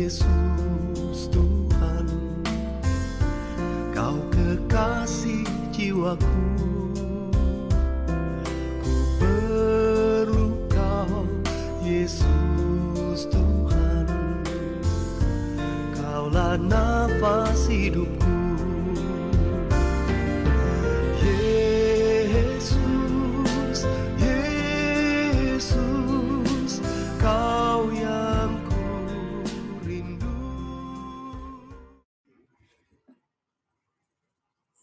Yesus Tuhan, Kau kekasih jiwaku. Ku perlu Kau, Yesus Tuhan, Kaulah nafas hidupku. Yesus, Yesus, Kau yang ku rindu.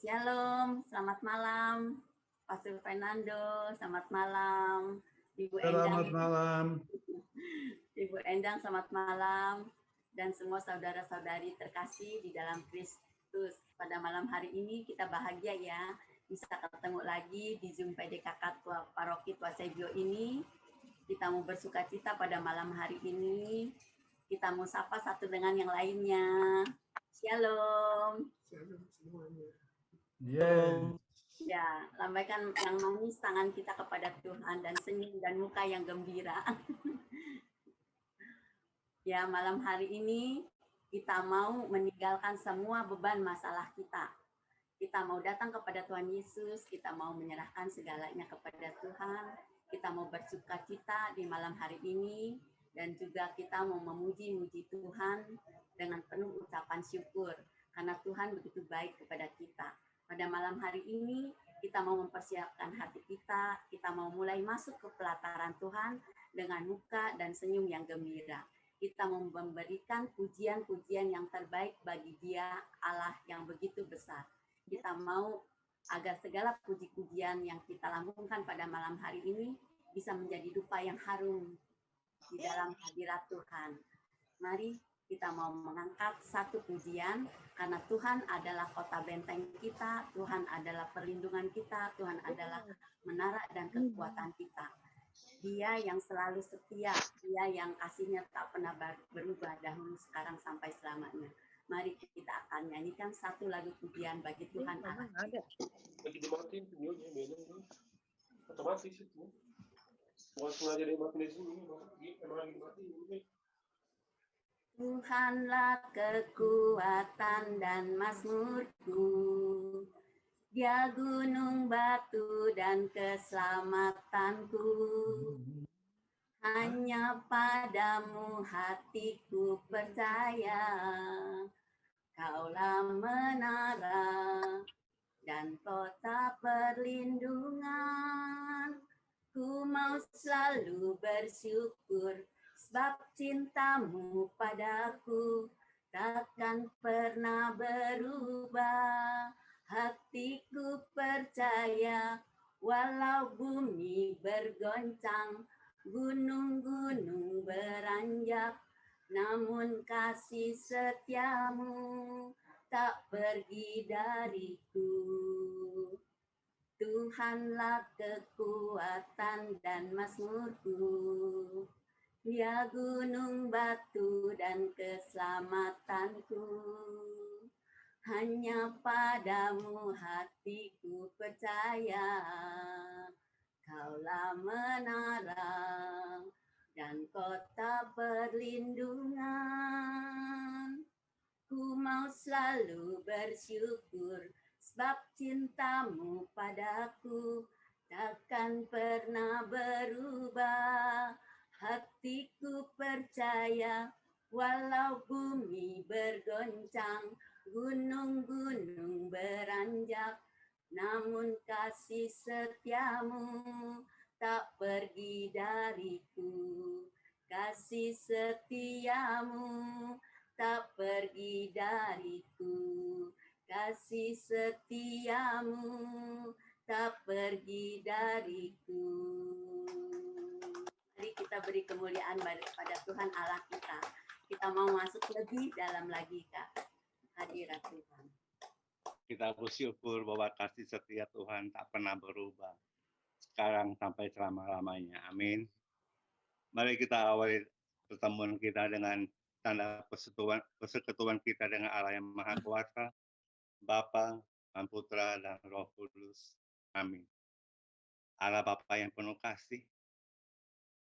Shalom, selamat malam, Pastor Fernando, selamat malam, Ibu Selamat Endang, malam. Ibu Endang, selamat malam, dan semua saudara-saudari terkasih di dalam Kristus. Pada malam hari ini kita bahagia ya, bisa ketemu lagi di Zoom PDKK Paroki Tua Sebio ini. Kita mau bersuka cita pada malam hari ini. Kita mau sapa satu dengan yang lainnya. Shalom. Shalom semuanya. Yes. Ya, lambaikan yang manis tangan kita kepada Tuhan dan senyum dan muka yang gembira. Ya, malam hari ini kita mau meninggalkan semua beban masalah kita. Kita mau datang kepada Tuhan Yesus, kita mau menyerahkan segalanya kepada Tuhan, kita mau bersuka cita di malam hari ini, dan juga kita mau memuji-muji Tuhan dengan penuh ucapan syukur, karena Tuhan begitu baik kepada kita. Pada malam hari ini, kita mau mempersiapkan hati kita mau mulai masuk ke pelataran Tuhan dengan muka dan senyum yang gembira. Kita mau memberikan pujian-pujian yang terbaik bagi Dia, Allah yang begitu besar. Kita mau agar segala puji-pujian yang kita lambungkan pada malam hari ini bisa menjadi dupa yang harum di dalam hadirat Tuhan. Mari kita mau mengangkat satu pujian, karena Tuhan adalah kota benteng kita, Tuhan adalah perlindungan kita, Tuhan adalah menara dan kekuatan kita. Dia yang selalu setia, Dia yang kasihnya tak pernah berubah dahulu, sekarang, sampai selamanya. Mari kita akan nyanyikan satu lagu pujian bagi Tuhan Allah. Lagi dimatiin videonya, beda otomatis itu. Bukan sengaja dimatiin di sini, emang lagi dimatiin. Tuhanlah kekuatan dan mazmurku, Dia gunung batu dan keselamatanku. Hanya padamu hatiku percaya, Kaulah menara dan kota perlindungan. Ku mau selalu bersyukur, sebab cintamu padaku takkan pernah berubah. Hatiku percaya, walau bumi bergoncang, gunung-gunung beranjak, namun kasih setiamu tak pergi dariku. Tuhanlah kekuatan dan mazmurku, Dia gunung batu dan keselamatanku. Hanya padamu hatiku percaya, Kaulah menara dan kota perlindungan. Ku mau selalu bersyukur, sebab cintamu padaku takkan pernah berubah. Hatiku percaya, walau bumi bergoncang, gunung-gunung beranjak, namun kasih setiamu tak pergi dariku. Kasih setiamu tak pergi dariku, kasih setiamu tak pergi dariku. Mari kita beri kemuliaan pada Tuhan Allah kita. Kita mau masuk lebih dalam lagi ke hadirat Tuhan. Kita bersyukur bahwa kasih setia Tuhan tak pernah berubah, sekarang sampai selama-lamanya. Amin. Mari kita awali pertemuan kita dengan tanda persekutuan kita dengan Allah yang Maha Kuasa, Bapa, dan Putra, dan Roh Kudus. Amin. Allah Bapa yang penuh kasih,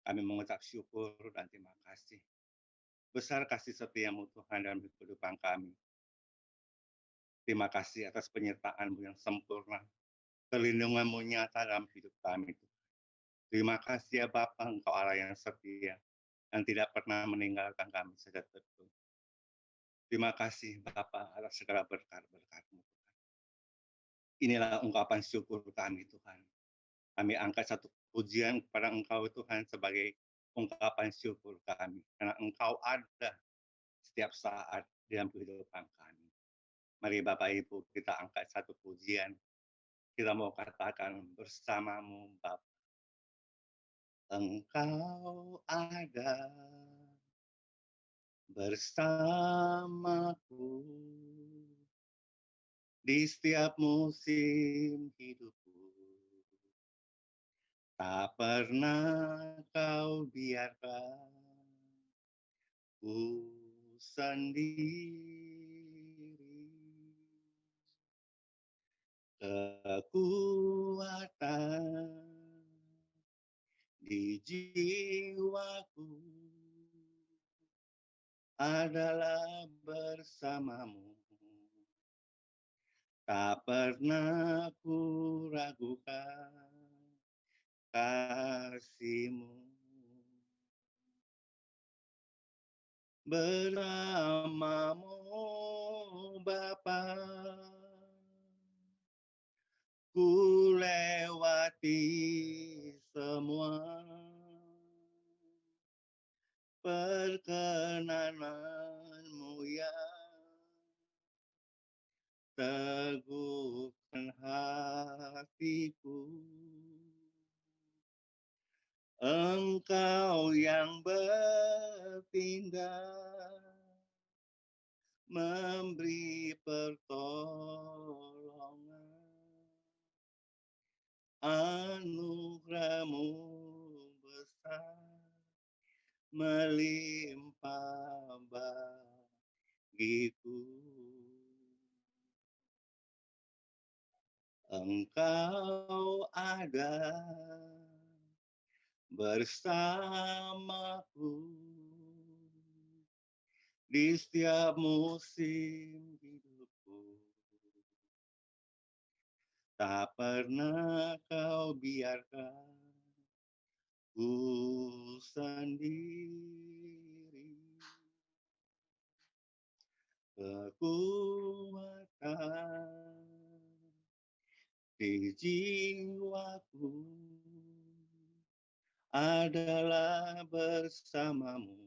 kami mengucap syukur dan terima kasih. Besar kasih setiamu Tuhan dalam kehidupan kami. Terima kasih atas penyertaan-Mu yang sempurna. Perlindungan-Mu nyata dalam hidup kami. Terima kasih ya Bapa, Engkau Allah yang setia, yang tidak pernah meninggalkan kami sejak itu. Terima kasih Bapa atas segala berkat-berkat-Mu. Inilah ungkapan syukur kami Tuhan. Kami angkat satu pujian kepada Engkau Tuhan sebagai ungkapan syukur kami. Karena Engkau ada setiap saat dalam kehidupan kami. Mari Bapak Ibu kita angkat satu pujian. Kita mau katakan bersamamu Bapa. Engkau ada bersamaku di setiap musim hidupku. Tak pernah kau biarkan ku sendiri. Kekuatan di jiwaku adalah bersamamu. Tak pernah ku ragukan kasih-Mu. Bersamamu Bapa, ku lewati semua perkenanan-Mu yang teguhkan hatiku. Engkau yang bertindak memberi pertolongan, anugerah-Mu besar melimpah bagiku. Engkau ada bersamaku di setiap musim hidupku. Tak pernah kau biarkan ku sendiri. Kekuatan di jiwaku adalah bersamamu.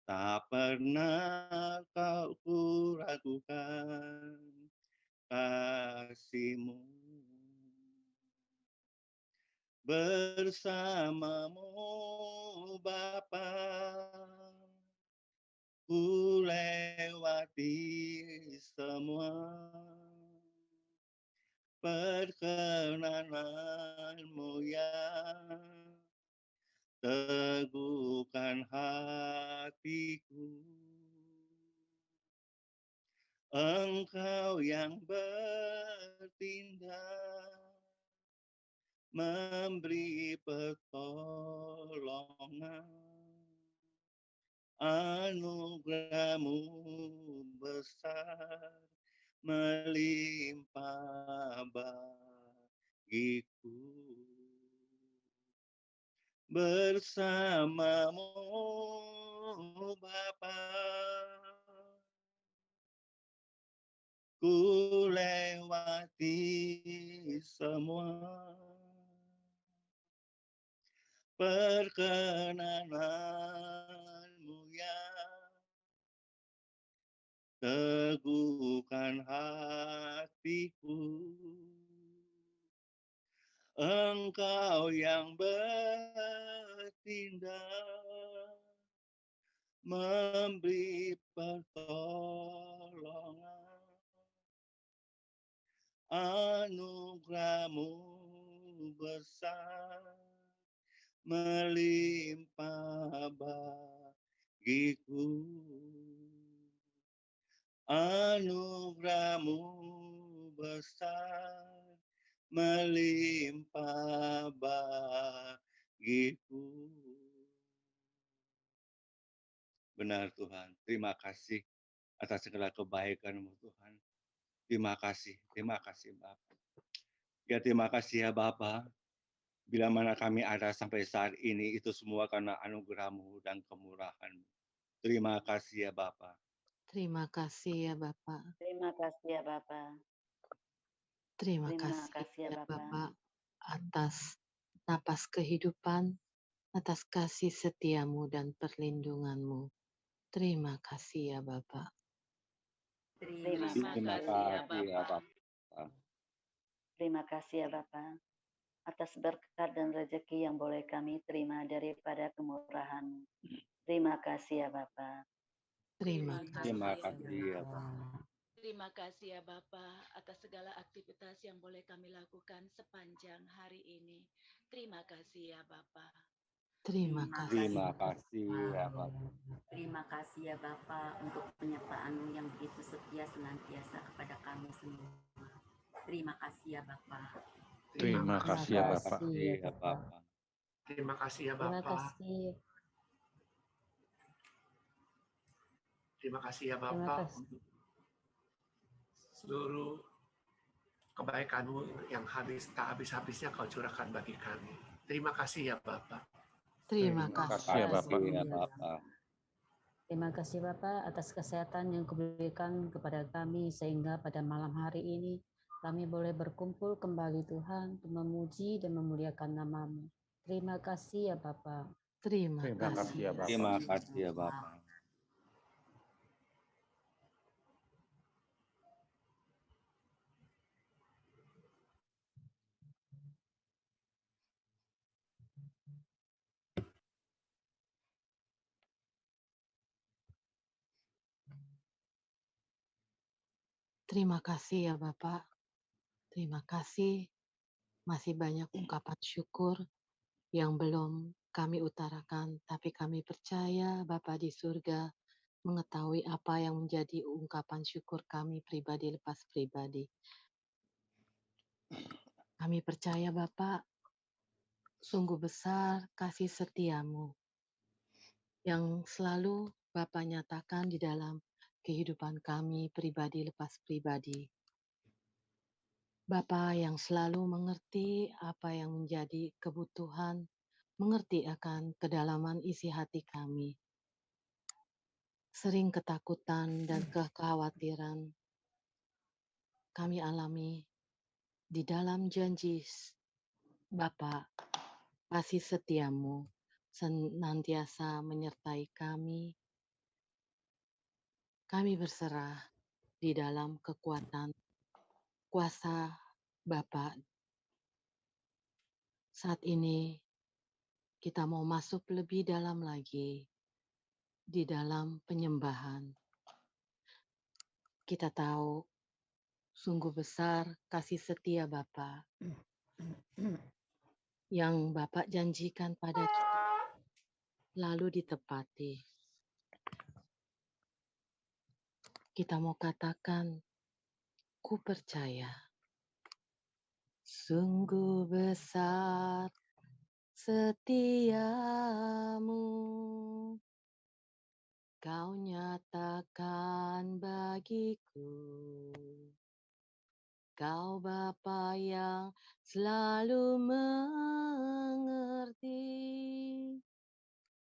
Tak pernah kau ku ragukan kasih-Mu. Bersamamu Bapa, ku lewati semua perkenanan-Mu yang teguhkan hatiku. Engkau yang bertindak memberi pertolongan, anugerah-Mu besar melimpah bagiku. Bersamamu Bapa, ku lewati semua perkenanan-Mu yang teguhkan hatiku. Engkau yang bertindak memberi pertolongan, anugerah-Mu besar melimpah bagiku. Anugerah-Mu besar melimpah bagiku. Benar Tuhan, terima kasih atas segala kebaikan-Mu Tuhan. Terima kasih Bapa. Ya terima kasih ya Bapa. Bila mana kami ada sampai saat ini itu semua karena anugerah-Mu dan kemurahan-Mu. Terima kasih ya Bapa. Terima kasih ya Bapak. Terima kasih ya Bapak. Terima Terima kasih kasih ya ya Bapak. Bapak atas napas kehidupan, atas kasih setiamu dan perlindunganmu. Terima kasih ya Bapak. Terima Terima kasih kasih ya Bapa. Terima kasih ya Bapak atas berkat dan rezeki yang boleh kami terima daripada kemurahan. Terima kasih ya Bapak. Terima Terima kasih. kasih ya Bapa. Terima kasih ya Bapak atas segala aktivitas yang boleh kami lakukan sepanjang hari ini. Terima kasih ya Bapak. Terima kasih. Terima kasih ya Bapa. Terima kasih ya Bapak untuk penyertaan-Mu yang begitu setia senantiasa kepada kami semua. Terima kasih ya Bapak. Terima kasih ya Bapak. Terima kasih ya Bapa. Terima kasih ya Terima Bapak. kasih. Terima kasih ya Terima Bapak kasih. untuk seluruh kebaikan-Mu yang tak habis-habisnya Kau curahkan bagi kami. Terima kasih ya Bapak. Terima Terima kasih. kasih ya Bapa. Terima kasih Bapak atas kesehatan yang Kau berikan kepada kami sehingga pada malam hari ini kami boleh berkumpul kembali Tuhan untuk memuji dan memuliakan nama-Mu. Terima kasih ya Bapak. Terima Terima kasih kasih. ya Bapak. Terima kasih ya Bapa. Terima kasih ya Bapak. Terima kasih. Masih banyak ungkapan syukur yang belum kami utarakan, tapi kami percaya Bapa di surga mengetahui apa yang menjadi ungkapan syukur kami pribadi lepas pribadi. Kami percaya Bapak, sungguh besar kasih setiamu yang selalu Bapak nyatakan di dalam kehidupan kami pribadi lepas pribadi. Bapa yang selalu mengerti apa yang menjadi kebutuhan, mengerti akan kedalaman isi hati kami. Sering ketakutan dan kekhawatiran kami alami di dalam janji Bapa, kasih setiamu senantiasa menyertai kami. Kami berserah di dalam kekuatan kuasa Bapa. Saat ini kita mau masuk lebih dalam lagi di dalam penyembahan. Kita tahu sungguh besar kasih setia Bapa yang Bapak janjikan pada kita lalu ditepati. Kita mau katakan, ku percaya. Sungguh besar setiamu, Kau nyatakan bagiku. Kau Bapa yang selalu mengerti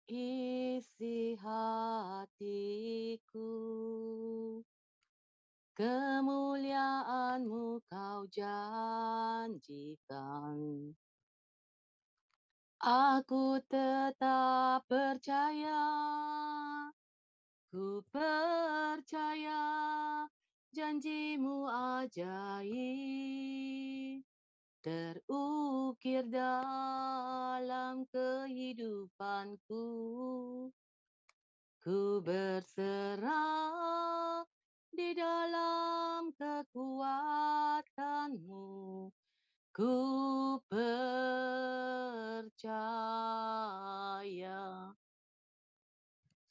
isi hatiku. Kemuliaan-Mu Kau janjikan. Aku tetap percaya. Ku percaya janji-Mu ajaib terukir dalam kehidupanku. Ku berserah di dalam kekuatan-Mu. Ku percaya.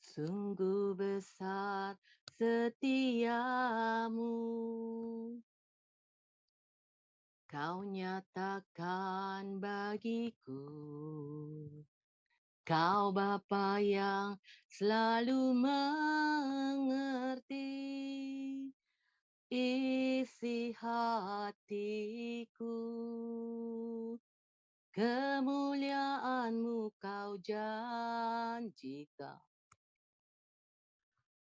Sungguh besar setiamu. Kau nyatakan bagiku. Kau Bapa yang selalu mengerti isi hatiku. Kemuliaan-Mu Kau janjikan.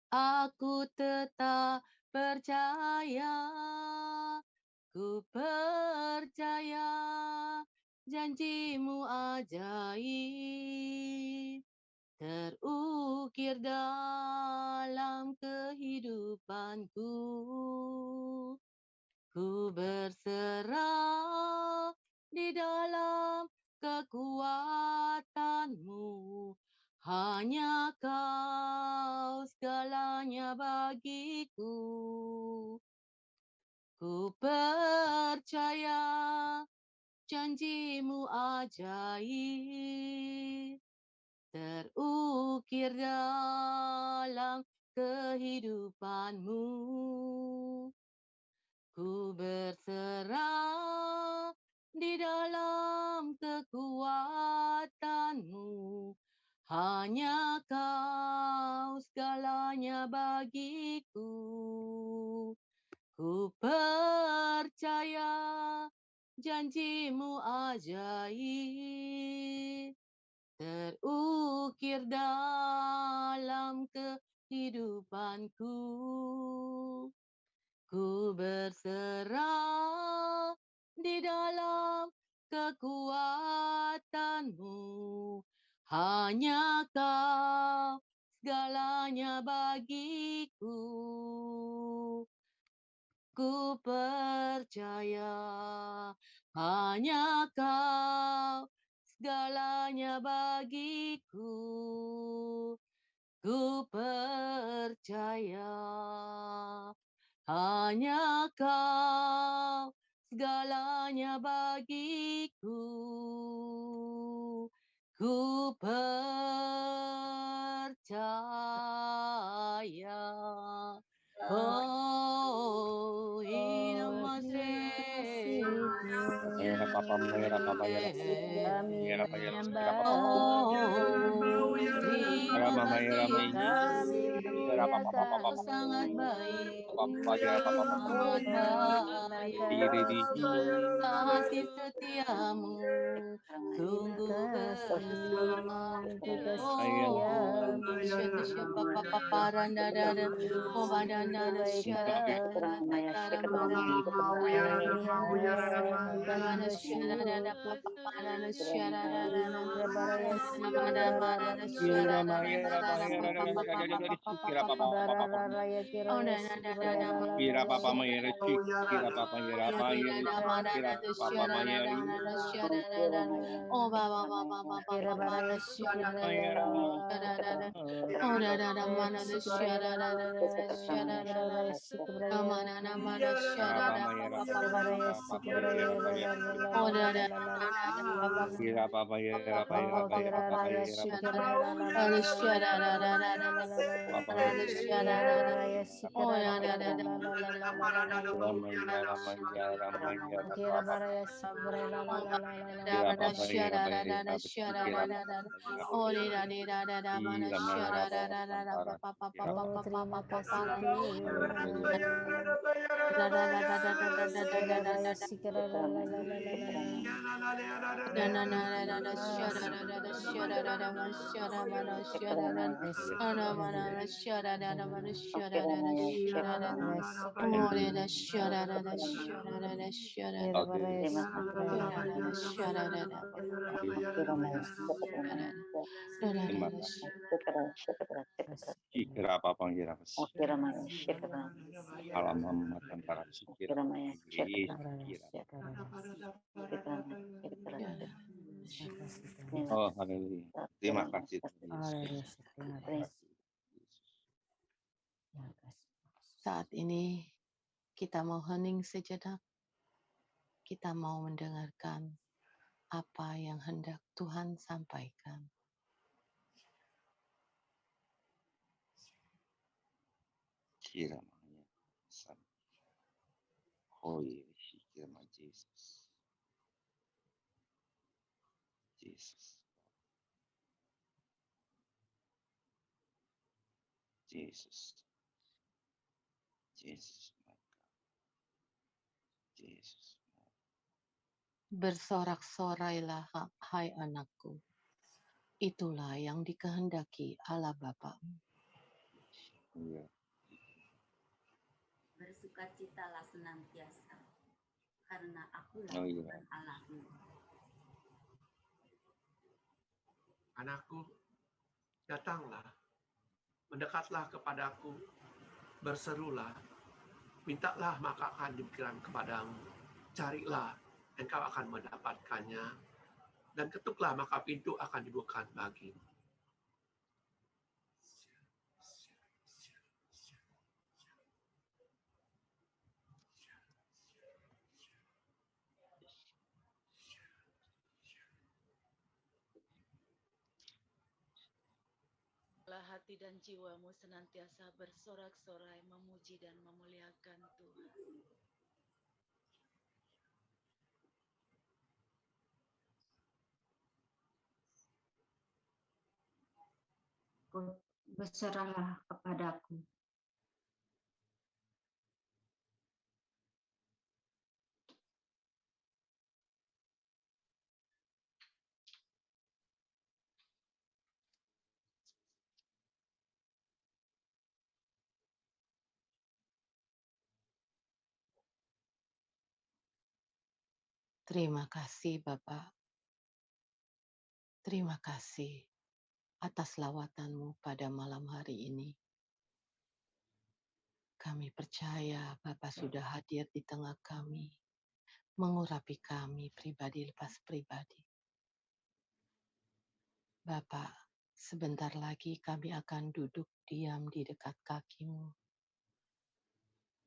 Aku tetap percaya, ku percaya janji-Mu ajaib terukir dalam kehidupanku. Ku berserah di dalam kekuatan-Mu. Hanya Kau segalanya bagiku. Ku percaya janji-Mu ajaib terukir dalam kehidupan-Mu. Ku berserah di dalam kekuatan-Mu. Hanya Kau segalanya bagiku. Ku percaya janji-Mu ajaib terukir dalam kehidupanku. Ku berserah di dalam kekuatan-Mu. Hanya Kau segalanya bagiku. Ku percaya hanya Kau segalanya bagiku. Ku percaya hanya Kau segalanya bagiku. Ku percaya. Oh, Mayra Papa Mayra Papa Yara Kami Mayra Mayra Sikira Papa Oh, terima Rama Mayra kasih kami Mayra Papa Papa memuliakan Kau Papa sangat baik, Papa Yara Papa Papa sangat terima baik. Diri di Kasih setiamu terima sungguh kasih besar. untuk kasih Oh, setiamu siapa papa randa dada, oh badanda da syara Syukur Maya dada Syukur mana Maya Syukur mana Maya kami yang mana kami mana syara dada bersyukur papa mana Syukur syara Maya dada Baraya mana mana Sikira syara Yara dada Mayra dada Mayra papa papa dari papa Sikira papa Papa papa Papa Raya oh Kiraya dada dada mana Kira Papa syara Mayra dada Sikira Papa Yara Mayra dada mana Sikira Papa syara Mayra dada syara dada oh baba baba baba Kira papa baraya syara sikira la Mayra la la syara la dada la oh dada baraya mana sikira syara la la la dada syara kira dada baraya sikira la mana mana syara Papa dada Mayra papa kira Papa papa baraya Papa papa sikira Mayra la Mayra la la la oh la dada la la la dada papa Kira Papa Mayra Mayra oh Mayra kira Papa raya Mayra sikira dada la la la dada la la la syara la dada la dada la la la Papa dada syara kira dada raya oh sikira ya la dada la dada la la la la la la la la Ramaya Ramaya Ramaya kira Papa baraya sikira la la oh la la la la Kira la dada Papa Mayra syara Mayra dada syara Kira dada oh dada dada mana Kira syara Mayra dada dada Papa papa papa Kira oh papa terima papa kasih papa Haleluya Tuhan dada dada dada dada kira dada raya dada sikira la la la la la la la na na oh na na na na terima shara kasih na na na shara na na na shara na na shara na na na na shara na na na shara na na shara na oh Haleluya na shara na na shara na na shara na Oke shara na na shara na na terima shara na na terima na kasih kasih Kira Papa Kira Okira Maya Syukur Alam Muhammad para Kira Okira Maya Syukur Kira terima kasih Oh haleluya terima kasih Tuhan Yesus terima terima kasih kasih Yesus terima kasih saat ini kita mau hening sejenak kita mau mendengarkan apa yang hendak Tuhan sampaikan. Kira Maya Sam Oh Kira Maya Yesus Yesus Jesus. Jesus, my God. Jesus. Bersorak-sorailah, hai anakku. Itulah yang dikehendaki Allah Bapamu. Iya. Bersukacitalah senantiasa, karena akulah Oh iya. Tuhan Allahmu. Anakku, datanglah, mendekatlah kepadaku, berserulah, mintalah maka akan diberikan kepadamu, carilah, engkau akan mendapatkannya, dan ketuklah maka pintu akan dibukakan bagimu. Hati dan jiwamu senantiasa bersorak-sorai memuji dan memuliakan Tuhan. Berserahlah kepadaku. Terima kasih Bapak. Terima kasih atas lawatanmu pada malam hari ini. Kami percaya Bapak sudah hadir di tengah kami, mengurapi kami pribadi lepas pribadi. Bapak, sebentar lagi kami akan duduk diam di dekat kakimu.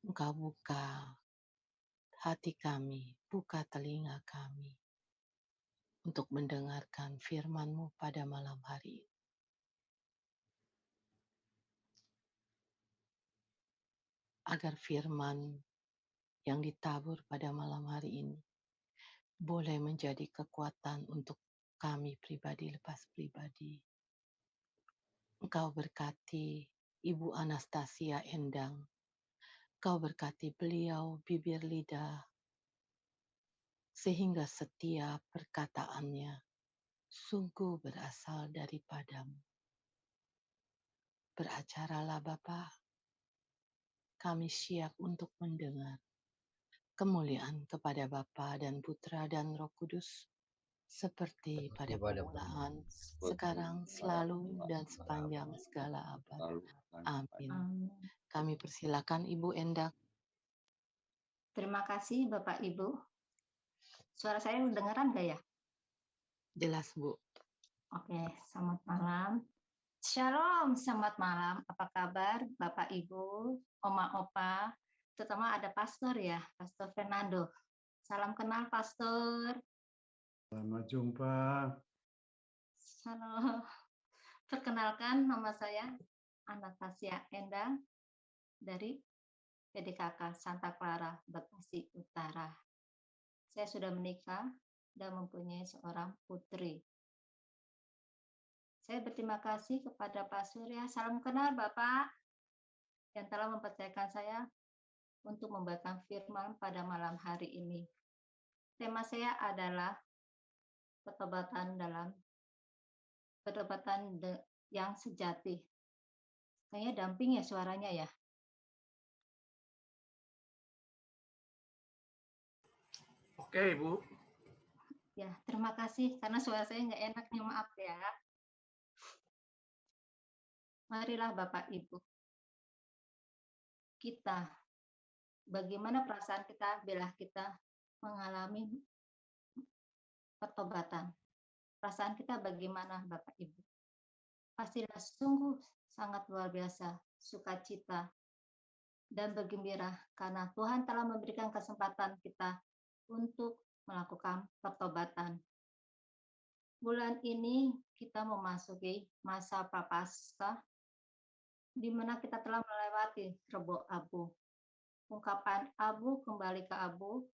Engkau buka hati kami, buka telinga kami untuk mendengarkan firman-Mu pada malam hari ini. Agar firman yang ditabur pada malam hari ini boleh menjadi kekuatan untuk kami pribadi lepas pribadi. Engkau berkati Ibu Anastasia Endang. Engkau berkati beliau bibir lidah, sehingga setiap perkataannya sungguh berasal daripadamu. Beracaralah Bapa, kami siap untuk mendengar. Kemuliaan kepada Bapa dan Putra dan Roh Kudus, seperti pada permulaan, sekarang, selalu, dan sepanjang segala abad. Amin. Kami persilakan Ibu Endang. Terima kasih Bapak Ibu. Suara saya kedengaran nggak ya? Jelas Bu. Oke, selamat malam. Shalom, selamat malam. Apa kabar Bapak Ibu, Oma Opa, terutama ada Pastor ya, Pastor Fernando. Salam kenal Pastor. Selamat jumpa. Halo. Perkenalkan, nama saya Anastasia Endang dari PDKK Santa Clara, Bekasi Utara. Saya sudah menikah dan mempunyai seorang putri. Saya berterima kasih kepada Pak Surya. Salam kenal Bapak yang telah mempercayakan saya untuk membacakan firman pada malam hari ini. Tema saya adalah pertobatan yang sejati. Kayaknya damping ya suaranya ya. Oke, Bu. Ya, terima kasih karena suara saya nggak enaknya, maaf ya. Marilah Bapak Ibu. Kita, bagaimana perasaan kita bila kita mengalami pertobatan? Perasaan kita bagaimana Bapak Ibu? Pastilah sungguh sangat luar biasa, sukacita, dan bergembira karena Tuhan telah memberikan kesempatan kita untuk melakukan pertobatan. Bulan ini kita memasuki masa Prapaskah, di mana kita telah melewati Rebo Abu. Ungkapan abu kembali ke abu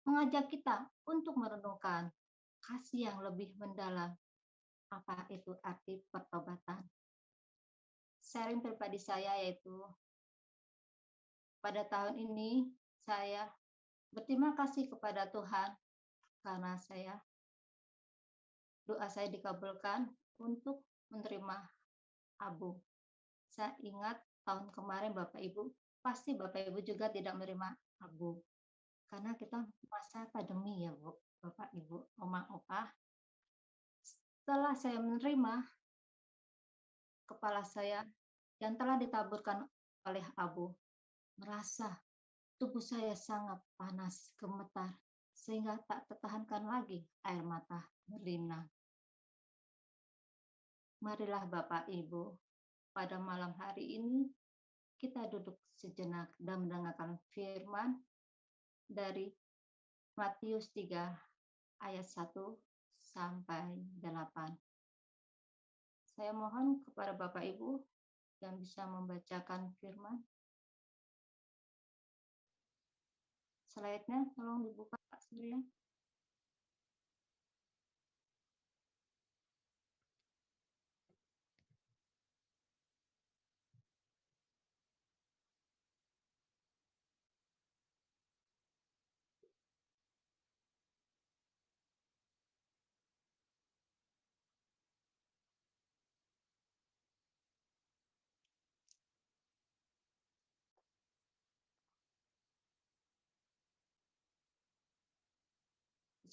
mengajak kita untuk merenungkan kasih yang lebih mendalam. Apa itu arti pertobatan? sharing pribadi saya, yaitu pada tahun ini saya berterima kasih kepada Tuhan karena doa saya dikabulkan untuk menerima abu. Saya ingat tahun kemarin Bapak Ibu, pasti Bapak Ibu juga tidak menerima abu. Karena kita masa pandemi ya Bu, Bapak Ibu, Oma Opa. Setelah saya menerima, kepala saya yang telah ditaburkan oleh abu merasa tubuh saya sangat panas, gemetar, sehingga tak tertahankan lagi air mata berlinang. Marilah Bapak Ibu, pada malam hari ini kita duduk sejenak dan mendengarkan firman dari Matius 3 ayat 1 sampai 8. Saya mohon kepada Bapak Ibu yang bisa membacakan firman. Slide-nya tolong dibuka Pak Surya.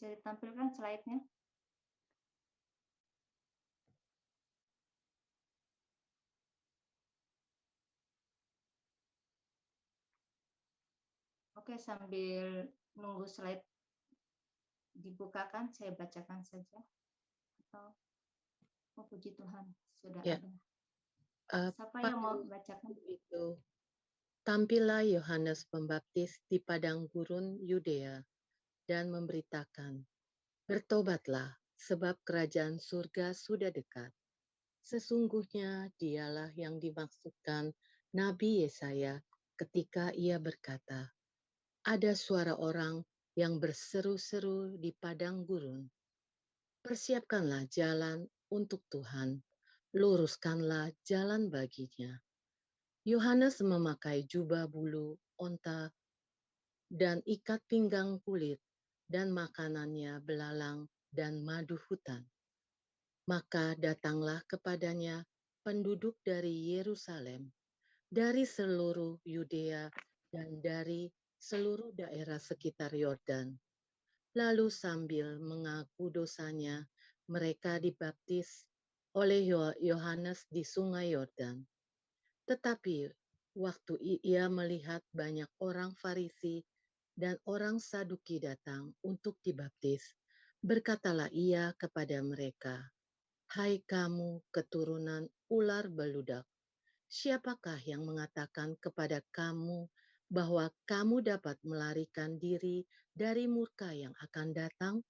Bisa ditampilkan slide-nya? Oke, sambil nunggu slide dibukakan, saya bacakan saja. Atau, oh puji Tuhan, sudah Ya, ada. Siapa yang mau pada bacakan? itu tampillah Yohanes Pembaptis di padang gurun Yudea dan memberitakan, "Bertobatlah, sebab kerajaan surga sudah dekat." Sesungguhnya dialah yang dimaksudkan Nabi Yesaya ketika ia berkata, "Ada suara orang yang berseru-seru di padang gurun, persiapkanlah jalan untuk Tuhan, luruskanlah jalan baginya." Yohanes memakai jubah bulu onta dan ikat pinggang kulit, dan makanannya belalang dan madu hutan. Maka datanglah kepadanya penduduk dari Yerusalem, dari seluruh Yudea dan dari seluruh daerah sekitar Yordan. Lalu sambil mengaku dosanya, mereka dibaptis oleh Yohanes di sungai Yordan. Tetapi waktu ia melihat banyak orang Farisi dan orang Saduki datang untuk dibaptis, berkatalah ia kepada mereka, "Hai kamu keturunan ular beludak, siapakah yang mengatakan kepada kamu bahwa kamu dapat melarikan diri dari murka yang akan datang?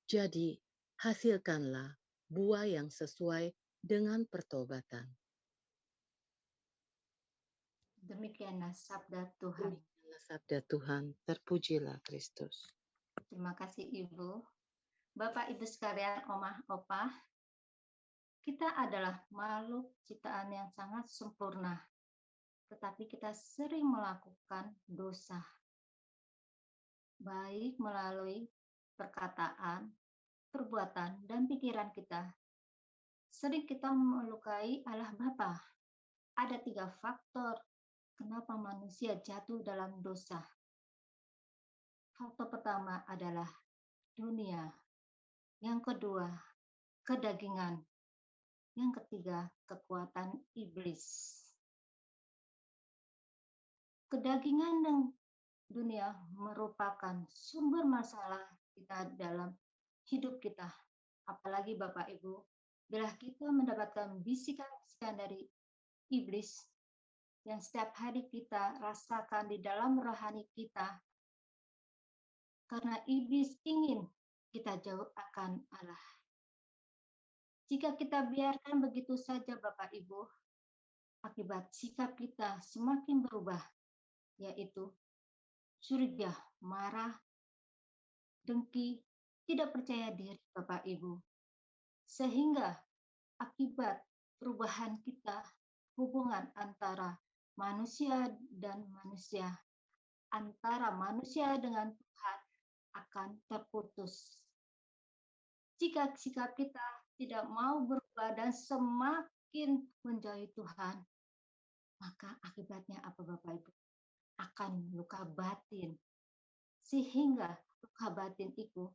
Jadi, hasilkanlah buah yang sesuai dengan pertobatan." Demikianlah sabda Tuhan. Demikianlah sabda Tuhan, terpujilah Kristus. Terima kasih Ibu. Bapak Ibu sekalian, Oma Opa, kita adalah makhluk ciptaan yang sangat sempurna, tetapi kita sering melakukan dosa, baik melalui perkataan, perbuatan, dan pikiran kita. Sering kita melukai Allah Bapa. Ada 3 faktor kenapa manusia jatuh dalam dosa. Faktor pertama adalah dunia. Yang kedua, kedagingan. Yang ketiga, kekuatan iblis. Kedagingan dan dunia merupakan sumber masalah kita dalam hidup kita. Apalagi Bapak Ibu, bila kita mendapatkan bisikan-bisikan dari iblis yang setiap hari kita rasakan di dalam rohani kita, karena iblis ingin kita jauh akan Allah. Jika kita biarkan begitu saja Bapak Ibu, akibat sikap kita semakin berubah, yaitu curiga, marah, dengki, tidak percaya diri Bapak Ibu. Sehingga akibat perubahan kita hubungan antara manusia dan manusia, antara manusia dengan Tuhan akan terputus. Jika sikap kita tidak mau berubah dan semakin menjauhi Tuhan, maka akibatnya apa Bapak Ibu? Akan luka batin. Sehingga luka batin itu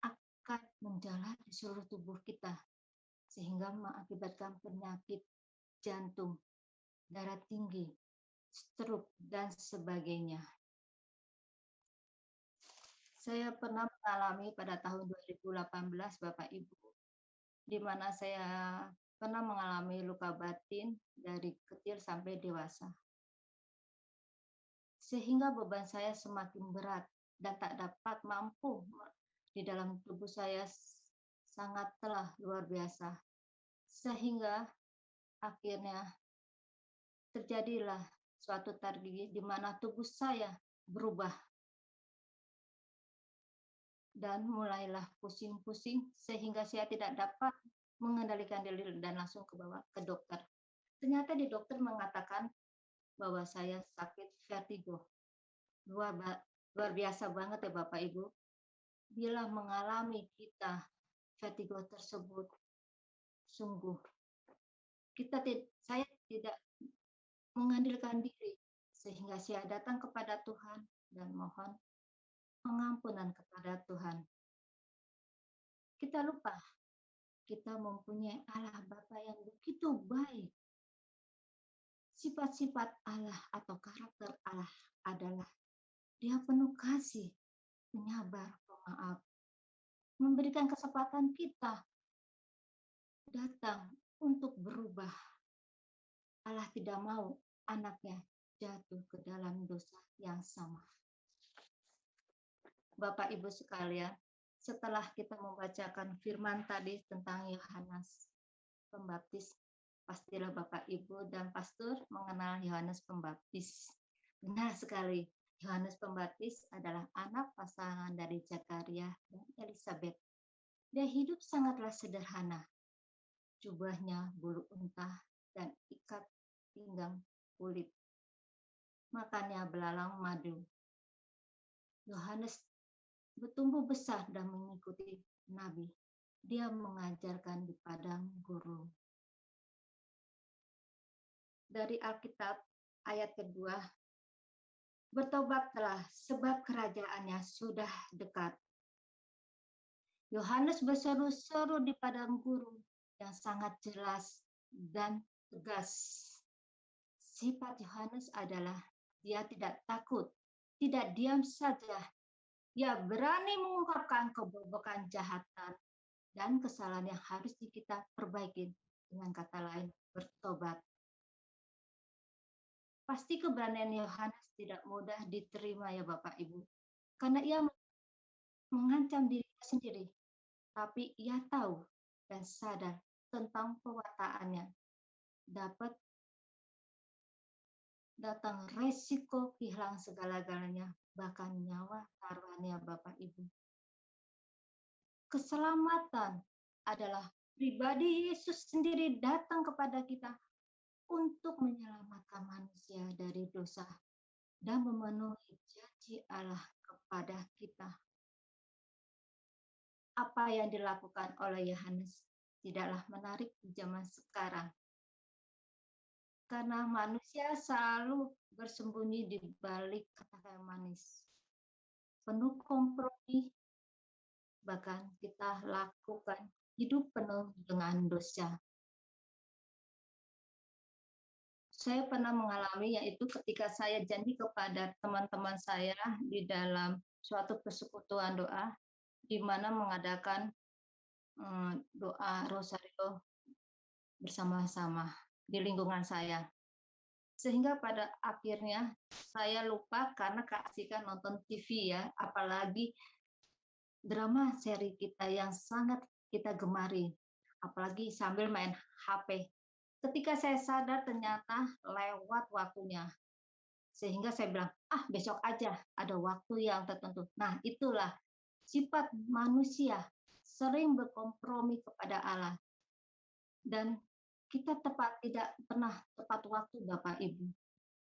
akan menjalar di seluruh tubuh kita. Sehingga mengakibatkan penyakit jantung, darah tinggi, stroke, dan sebagainya. Saya pernah mengalami pada tahun 2018 Bapak Ibu, di mana saya pernah mengalami luka batin dari kecil sampai dewasa. Sehingga beban saya semakin berat dan tak dapat mampu di dalam tubuh saya sangatlah luar biasa. Sehingga akhirnya terjadilah suatu tragedi di mana tubuh saya berubah. Dan mulailah pusing-pusing sehingga saya tidak dapat mengendalikan diri dan langsung bawa ke dokter. Ternyata di dokter mengatakan bahwa saya sakit vertigo. Luar biasa banget ya Bapak Ibu. Bila mengalami kita vertigo tersebut, sungguh saya tidak mengandalkan diri, sehingga saya datang kepada Tuhan dan mohon pengampunan kepada Tuhan. Kita lupa, kita mempunyai Allah Bapa yang begitu baik. Sifat-sifat Allah atau karakter Allah adalah Dia penuh kasih, penyabar, pemaaf, memberikan kesempatan kita datang untuk berubah. Allah tidak mau anaknya jatuh ke dalam dosa yang sama. Bapak Ibu sekalian, setelah kita membacakan firman tadi tentang Yohanes Pembaptis, pastilah Bapak Ibu dan pastor mengenal Yohanes Pembaptis. Benar sekali, Yohanes Pembaptis adalah anak pasangan dari Zakaria dan Elizabeth. Dia hidup sangatlah sederhana. Jubahnya bulu unta dan ikat pinggang kulit. Makannya belalang madu. Yohanes bertumbuh besar dan mengikuti Nabi. Dia mengajarkan di padang gurun. Dari Alkitab ayat kedua, bertobatlah sebab kerajaannya sudah dekat. Yohanes berseru-seru di padang gurun yang sangat jelas dan tegas. Sifat Yohanes adalah dia tidak takut, tidak diam saja. Dia berani mengungkapkan kebobokan kejahatan dan kesalahan yang harus kita perbaiki. Dengan kata lain, bertobat. Pasti keberanian Yohanes tidak mudah diterima ya Bapak Ibu. Karena ia mengancam dirinya sendiri. Tapi ia tahu dan sadar tentang perwataannya. Dapat datang resiko kehilangan segala-galanya, bahkan nyawa taruhannya Bapak Ibu. Keselamatan adalah pribadi Yesus sendiri datang kepada kita untuk menyelamatkan manusia dari dosa dan memenuhi janji Allah kepada kita. Apa yang dilakukan oleh Yohanes tidaklah menarik di zaman sekarang. Karena manusia selalu bersembunyi di balik kata-kata manis. Penuh kompromi, bahkan kita lakukan hidup penuh dengan dosa. Saya pernah mengalami, yaitu ketika saya janji kepada teman-teman saya di dalam suatu persekutuan doa, di mana mengadakan doa rosario bersama-sama di lingkungan saya. Sehingga pada akhirnya saya lupa karena keasikan nonton TV ya, apalagi drama seri kita yang sangat kita gemari, apalagi sambil main HP. Ketika saya sadar ternyata lewat waktunya. Sehingga saya bilang, besok aja ada waktu yang tertentu. Nah, itulah sifat manusia sering berkompromi kepada Allah. Dan kita tidak pernah tepat waktu Bapak Ibu,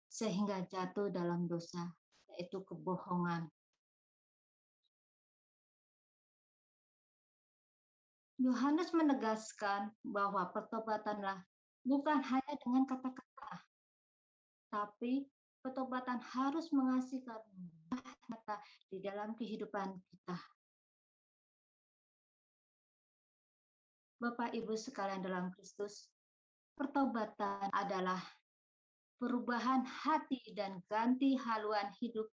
sehingga jatuh dalam dosa, yaitu kebohongan. Yohanes menegaskan bahwa pertobatanlah bukan hanya dengan kata-kata, tapi pertobatan harus menghasilkan buah nyata di dalam kehidupan kita. Bapak Ibu sekalian dalam Kristus, pertobatan adalah perubahan hati dan ganti haluan hidup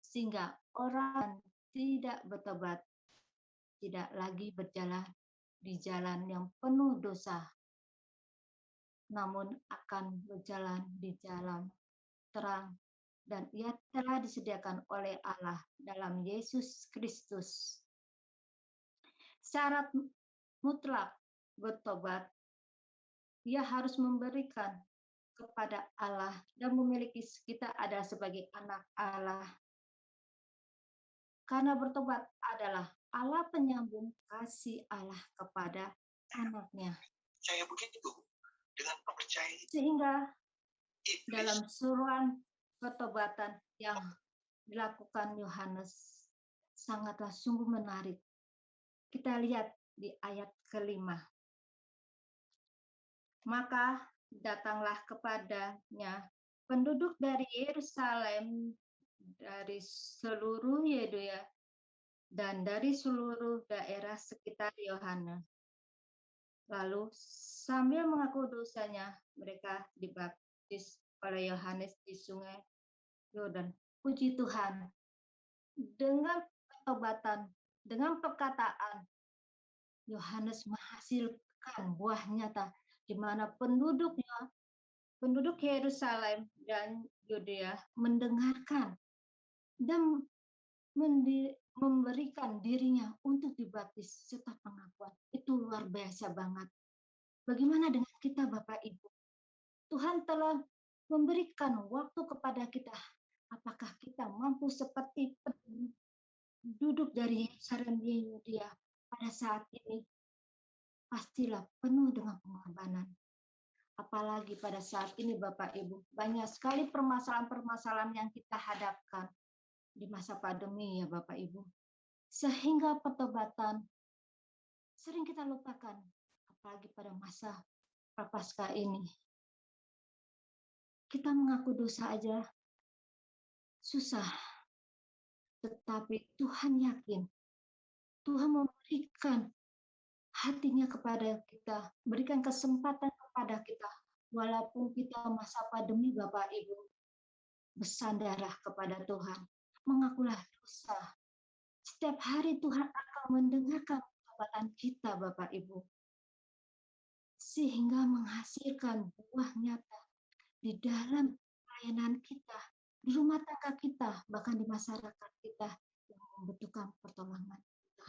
sehingga orang tidak bertobat, tidak lagi berjalan di jalan yang penuh dosa, namun akan berjalan di jalan terang dan ia telah disediakan oleh Allah dalam Yesus Kristus. Syarat mutlak bertobat, ia harus memberikan kepada Allah dan memiliki kita adalah sebagai anak Allah. Karena bertobat adalah Allah penyambung kasih Allah kepada anaknya. Saya begitu dengan kepercayaan. Sehingga dalam suruhan pertobatan yang dilakukan Yohanes sangatlah sungguh menarik. Kita lihat di ayat ke-5. Maka datanglah kepadanya penduduk dari Yerusalem, dari seluruh Yudea, dan dari seluruh daerah sekitar Yohanes. Lalu sambil mengaku dosanya, mereka dibaptis oleh Yohanes di sungai Yordan. Puji Tuhan, dengan pertobatan, dengan perkataan, Yohanes menghasilkan buah nyata di mana penduduk Yerusalem dan Yudea mendengarkan dan memberikan dirinya untuk dibaptis serta pengakuan. Itu luar biasa banget. Bagaimana dengan kita Bapak Ibu? Tuhan telah memberikan waktu kepada kita. Apakah kita mampu seperti penduduk dari Yerusalem dan Yudea pada saat ini? Pastilah penuh dengan pengorbanan. Apalagi pada saat ini Bapak Ibu, banyak sekali permasalahan-permasalahan yang kita hadapkan di masa pandemi ya Bapak Ibu. Sehingga pertobatan sering kita lupakan, apalagi pada masa Prapaskah ini. Kita mengaku dosa aja susah. Tetapi Tuhan yakin, Tuhan memberikan hatinya kepada kita, berikan kesempatan kepada kita, walaupun kita masa pandemi Bapak Ibu, bersandarlah kepada Tuhan, mengakulah dosa. Setiap hari Tuhan akan mendengarkan pertobatan kita Bapak Ibu, sehingga menghasilkan buah nyata di dalam pelayanan kita, di rumah tangga kita, bahkan di masyarakat kita yang membutuhkan pertolongan kita.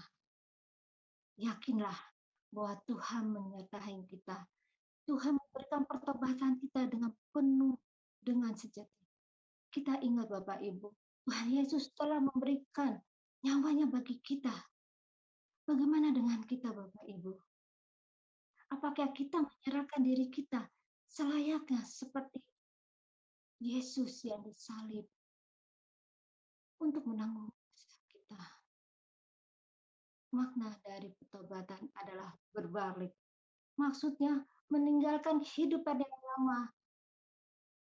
Yakinlah bahwa Tuhan menyertai kita. Tuhan memberikan pertobatan kita dengan penuh, dengan sejati. Kita ingat Bapak Ibu, Tuhan Yesus telah memberikan nyawanya bagi kita. Bagaimana dengan kita Bapak Ibu? Apakah kita menyerahkan diri kita selayaknya seperti Yesus yang disalib untuk menanggung dosa kita? Makna dari pertobatan adalah berbalik. Maksudnya meninggalkan hidup pada yang lama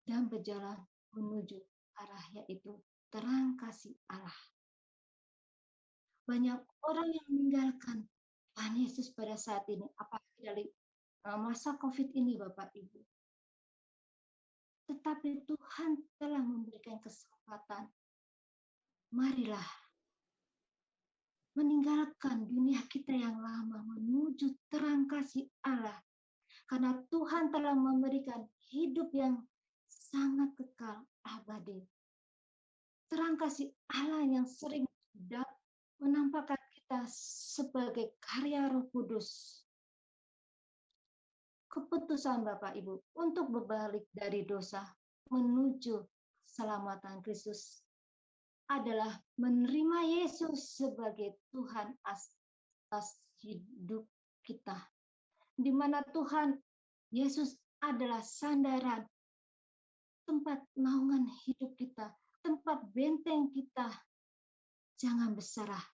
dan berjalan menuju arah yaitu terang kasih Allah. Banyak orang yang meninggalkan Tuhan Yesus pada saat ini, apalagi dari masa COVID ini Bapak Ibu. Tetapi Tuhan telah memberikan kesempatan. Marilah meninggalkan dunia kita yang lama menuju terang kasih Allah. Karena Tuhan telah memberikan hidup yang sangat kekal abadi. Terang kasih Allah yang sering menampakkan kita sebagai karya Roh Kudus. Keputusan Bapak Ibu untuk berbalik dari dosa menuju keselamatan Kristus adalah menerima Yesus sebagai Tuhan atas hidup kita. Di mana Tuhan Yesus adalah sandaran, tempat naungan hidup kita, tempat benteng kita. Jangan berserah,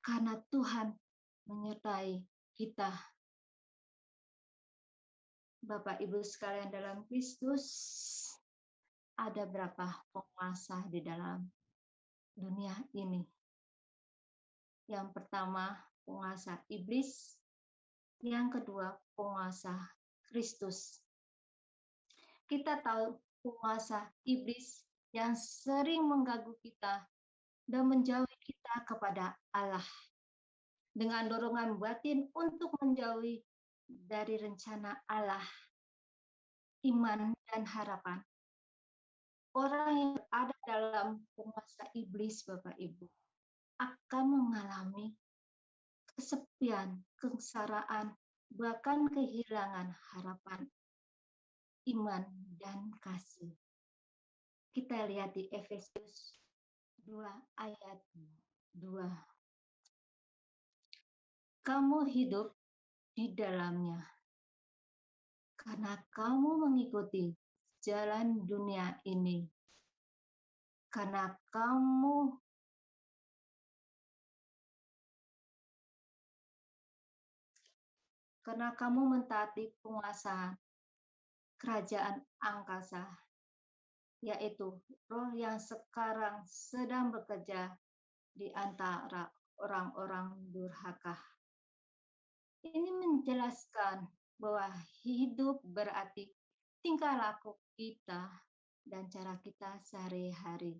karena Tuhan menyertai kita. Bapak Ibu sekalian dalam Kristus, ada berapa penguasa di dalam dunia ini? Yang pertama, penguasa iblis. Yang kedua, penguasa Kristus. Kita tahu penguasa iblis yang sering mengganggu kita dan menjauhi kita kepada Allah dengan dorongan batin untuk menjauhi dari rencana Allah, iman, dan harapan. Orang yang berada dalam penguasa iblis, Bapak Ibu, akan mengalami kesepian, kesengsaraan, bahkan kehilangan harapan, iman, dan kasih. Kita lihat di Efesus 2 ayat 2. Kamu hidup di dalamnya, karena kamu mengikuti jalan dunia ini, karena kamu mentaati penguasa kerajaan angkasa, yaitu roh yang sekarang sedang bekerja di antara orang-orang durhaka. Ini menjelaskan bahwa hidup berarti tingkah laku kita dan cara kita sehari-hari.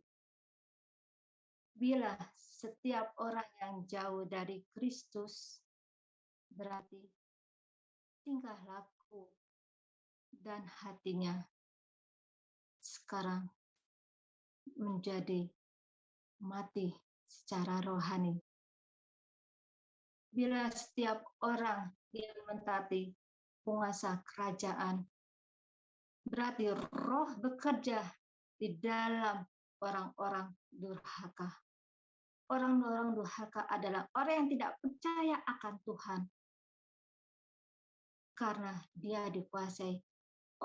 Bila setiap orang yang jauh dari Kristus, berarti tingkah laku dan hatinya sekarang menjadi mati secara rohani. Bila setiap orang yang mentaati penguasa kerajaan, berarti roh bekerja di dalam orang-orang durhaka. Orang-orang durhaka adalah orang yang tidak percaya akan Tuhan, karena dia dikuasai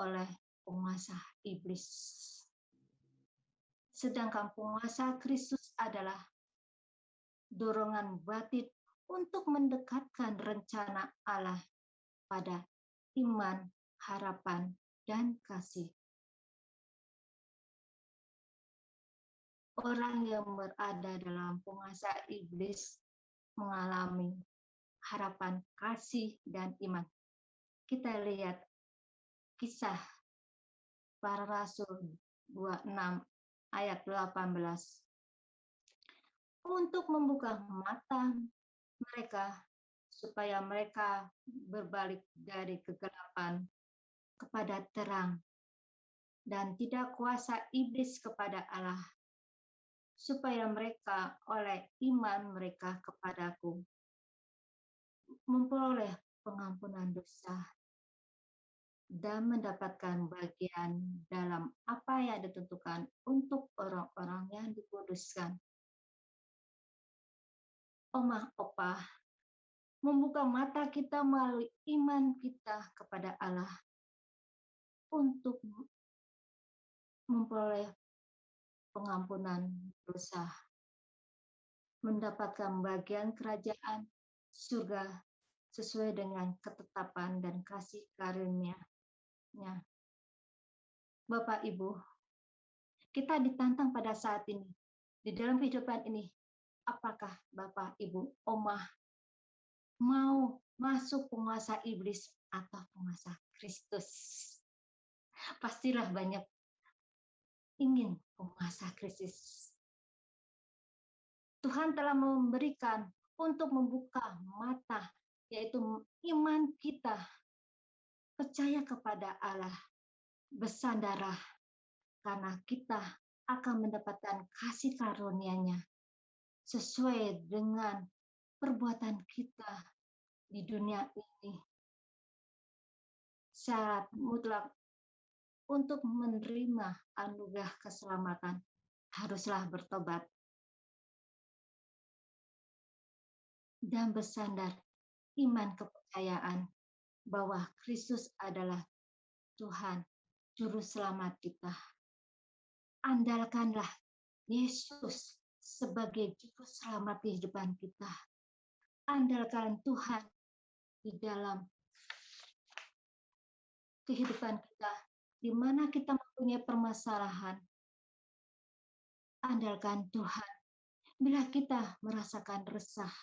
oleh penguasa iblis. Sedangkan penguasa Kristus adalah dorongan batin untuk mendekatkan rencana Allah pada iman, harapan, dan kasih. Orang yang berada dalam penguasa iblis mengalami harapan, kasih, dan iman. Kita lihat Kisah Para Rasul 26 ayat 18. Untuk membuka mata mereka supaya mereka berbalik dari kegelapan kepada terang dan tidak kuasa iblis kepada Allah, supaya mereka oleh iman mereka kepadaku memperoleh pengampunan dosa dan mendapatkan bagian dalam apa yang ditentukan untuk orang-orang yang dikuduskan. Omah opah, membuka mata kita melalui iman kita kepada Allah untuk memperoleh pengampunan dosa, mendapatkan bagian kerajaan surga sesuai dengan ketetapan dan kasih karunia-Nya. Bapak Ibu, kita ditantang pada saat ini, di dalam kehidupan ini, apakah Bapak Ibu, Omah mau masuk penguasa iblis atau penguasa Kristus? Pastilah banyak ingin penguasa Kristus. Tuhan telah memberikan untuk membuka mata, yaitu iman kita, percaya kepada Allah, bersandarah, karena kita akan mendapatkan kasih karunia-Nya sesuai dengan perbuatan kita di dunia ini. Syarat mutlak untuk menerima anugerah keselamatan haruslah bertobat dan bersandar iman kepercayaan bahwa Kristus adalah Tuhan, Juru Selamat kita. Andalkanlah Yesus sebagai Juru Selamat kehidupan kita. Andalkan Tuhan di dalam kehidupan kita, di mana kita mempunyai permasalahan. Andalkan Tuhan. Bila kita merasakan resah,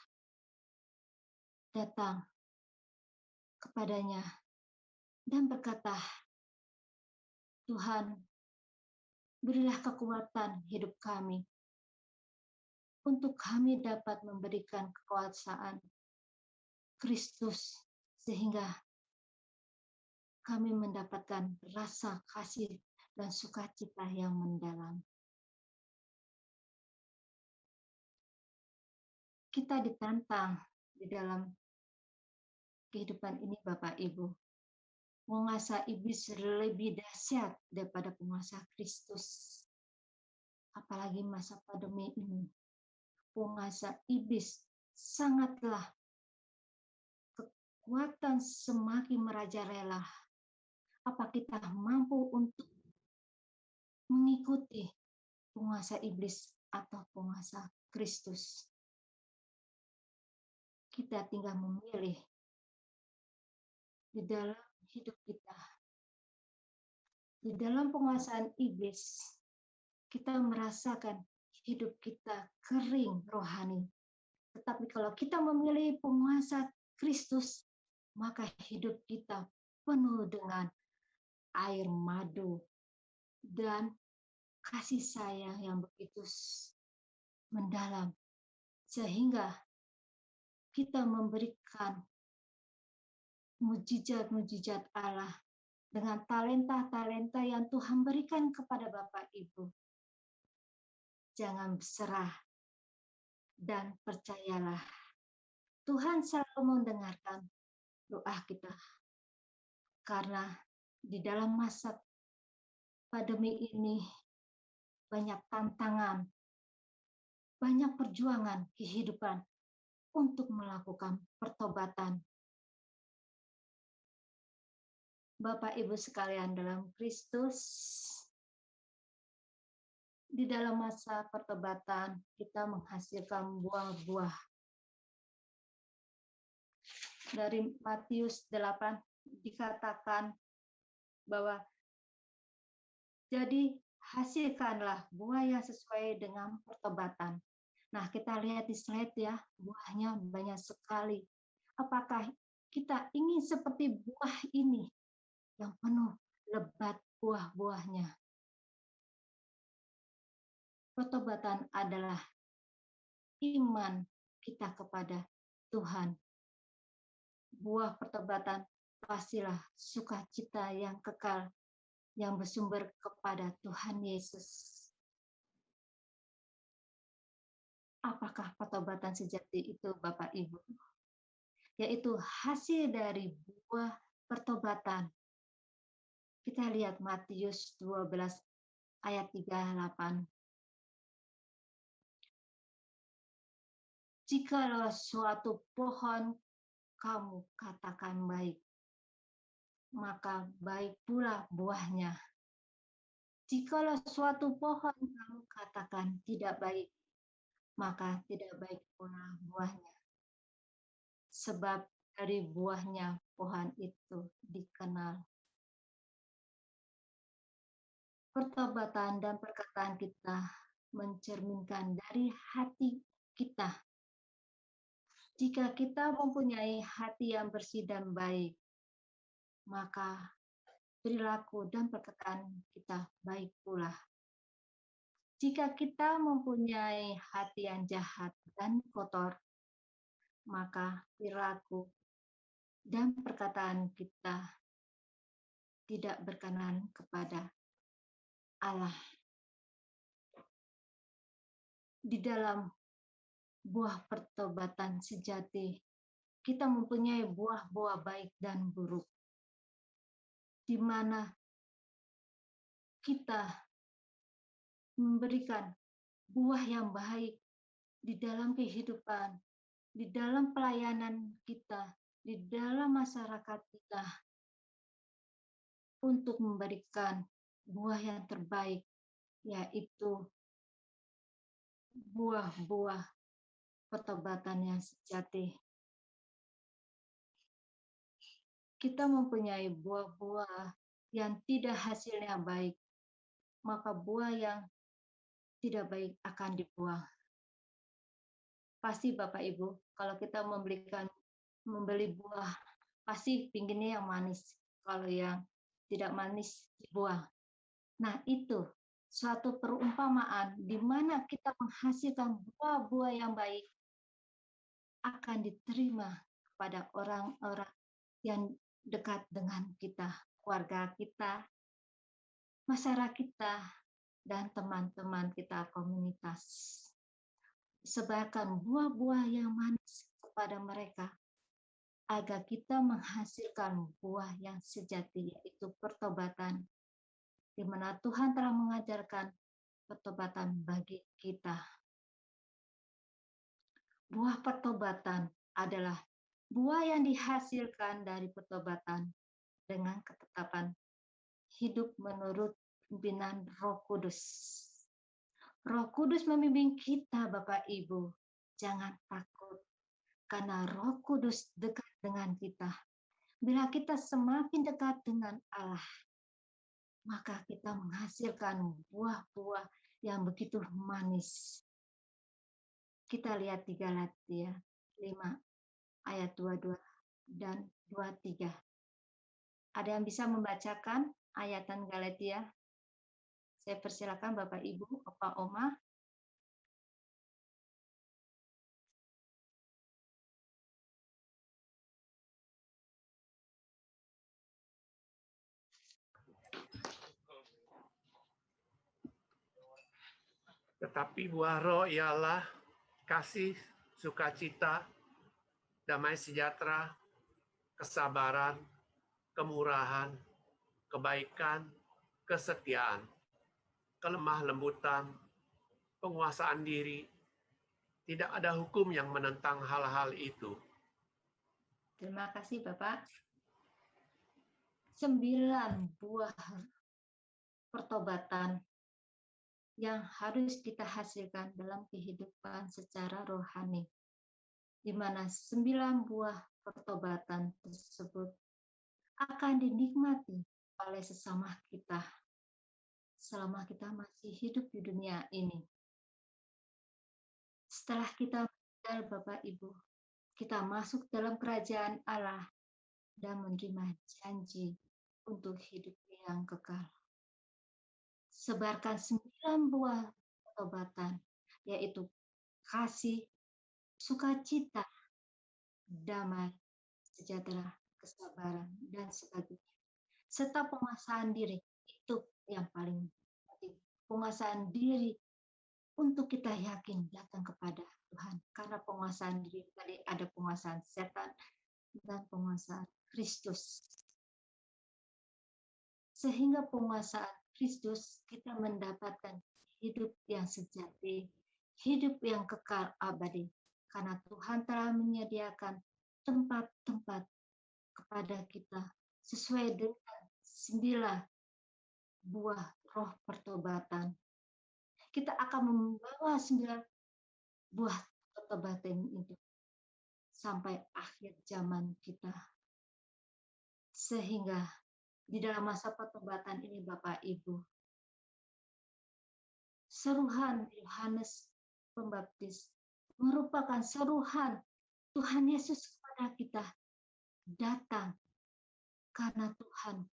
datang kepadanya dan berkata, Tuhan, berilah kekuatan hidup kami untuk kami dapat memberikan kekuasaan Kristus sehingga kami mendapatkan rasa kasih dan sukacita yang mendalam. Kita ditantang di dalam kehidupan ini, Bapak Ibu. Penguasa iblis lebih dahsyat daripada penguasa Kristus. Apalagi masa pandemi ini. Penguasa iblis sangatlah kekuatan semakin merajalela. Apa kita mampu untuk mengikuti penguasa iblis atau penguasa Kristus? Kita tinggal memilih di dalam hidup kita. Di dalam penguasaan iblis, kita merasakan hidup kita kering rohani. Tetapi kalau kita memilih penguasa Kristus, maka hidup kita penuh dengan air madu dan kasih sayang yang begitu mendalam. Sehingga kita memberikan mujizat-mujizat Allah dengan talenta-talenta yang Tuhan berikan kepada Bapak Ibu. Jangan berserah dan percayalah. Tuhan selalu mendengarkan doa kita. Karena di dalam masa pandemi ini banyak tantangan, banyak perjuangan kehidupan untuk melakukan pertobatan. Bapak Ibu sekalian dalam Kristus, di dalam masa pertobatan kita menghasilkan buah-buah. Dari Matius 8 dikatakan bahwa jadi hasilkanlah buah yang sesuai dengan pertobatan. Nah, kita lihat di slide ya, buahnya banyak sekali. Apakah kita ingin seperti buah ini yang penuh lebat buah-buahnya? Pertobatan adalah iman kita kepada Tuhan. Buah pertobatan pastilah sukacita yang kekal yang bersumber kepada Tuhan Yesus. Apakah pertobatan sejati itu, Bapak Ibu? Yaitu hasil dari buah pertobatan. Kita lihat Matius 12 ayat 38. Jikalau suatu pohon kamu katakan baik, maka baik pula buahnya. Jikalau suatu pohon kamu katakan tidak baik, maka tidak baik pula buahnya. Sebab dari buahnya pohon itu dikenal. Pertobatan dan perkataan kita mencerminkan dari hati kita. Jika kita mempunyai hati yang bersih dan baik, maka perilaku dan perkataan kita baik pula. Jika kita mempunyai hati yang jahat dan kotor, maka perilaku dan perkataan kita tidak berkenan kepada Allah. Di dalam buah pertobatan sejati, kita mempunyai buah-buah baik dan buruk, di mana kita memberikan buah yang baik di dalam kehidupan, di dalam pelayanan kita, di dalam masyarakat kita untuk memberikan buah yang terbaik, yaitu buah-buah pertobatan yang sejati. Kita mempunyai buah-buah yang tidak hasilnya baik, maka buah yang tidak baik akan dibuang. Pasti Bapak Ibu, kalau kita membeli buah, pasti pinginnya yang manis. Kalau yang tidak manis dibuang. Nah, itu suatu perumpamaan di mana kita menghasilkan buah-buah yang baik akan diterima kepada orang-orang yang dekat dengan kita, keluarga kita, masyarakat kita, dan teman-teman kita komunitas. Sebarkan buah-buah yang manis kepada mereka agar kita menghasilkan buah yang sejati, yaitu pertobatan, di mana Tuhan telah mengajarkan pertobatan bagi kita. Buah pertobatan adalah buah yang dihasilkan dari pertobatan dengan ketetapan hidup menurut pimpinan Roh Kudus. Roh Kudus membimbing kita, Bapak Ibu. Jangan takut, karena Roh Kudus dekat dengan kita. Bila kita semakin dekat dengan Allah, maka kita menghasilkan buah-buah yang begitu manis. Kita lihat di Galatia 5 ayat 22 dan 23. Ada yang bisa membacakan ayatan Galatia? Saya persilakan Bapak Ibu, Opa Oma. Tetapi buah roh ialah kasih, sukacita, damai sejahtera, kesabaran, kemurahan, kebaikan, kesetiaan, kelemah lembutan, penguasaan diri. Tidak ada hukum yang menentang hal-hal itu. Terima kasih Bapak. 9 buah pertobatan yang harus kita hasilkan dalam kehidupan secara rohani, di mana 9 buah pertobatan tersebut akan dinikmati oleh sesama kita selama kita masih hidup di dunia ini. Setelah kita meninggal, Bapak Ibu, kita masuk dalam kerajaan Allah dan menerima janji untuk hidup yang kekal. Sebarkan 9 buah pertobatan, yaitu kasih, sukacita, damai, sejahtera, kesabaran, dan sebagainya. Serta penguasaan diri, itu yang paling penting. Penguasaan diri untuk kita yakin datang kepada Tuhan. Karena penguasaan diri tadi ada penguasaan setan dan penguasaan Kristus. Sehingga penguasaan Kristus kita mendapatkan hidup yang sejati, hidup yang kekal abadi. Karena Tuhan telah menyediakan tempat-tempat kepada kita sesuai dengan 9 buah roh pertobatan. Kita akan membawa 9 buah pertobatan itu sampai akhir zaman kita. Sehingga di dalam masa pertobatan ini Bapak Ibu, seruhan Yohanes Pembaptis merupakan seruhan Tuhan Yesus kepada kita, datang karena Tuhan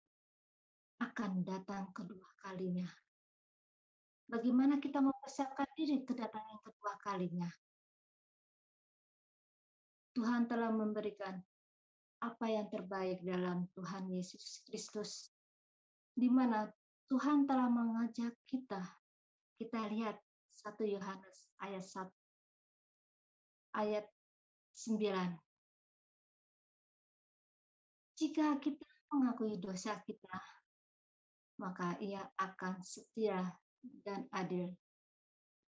akan datang kedua kalinya. Bagaimana kita mempersiapkan diri kedatangan kedua kalinya? Tuhan telah memberikan apa yang terbaik dalam Tuhan Yesus Kristus, di mana Tuhan telah mengajak kita. Kita lihat 1 Yohanes ayat 9. Jika kita mengakui dosa kita, maka Ia akan setia dan adil,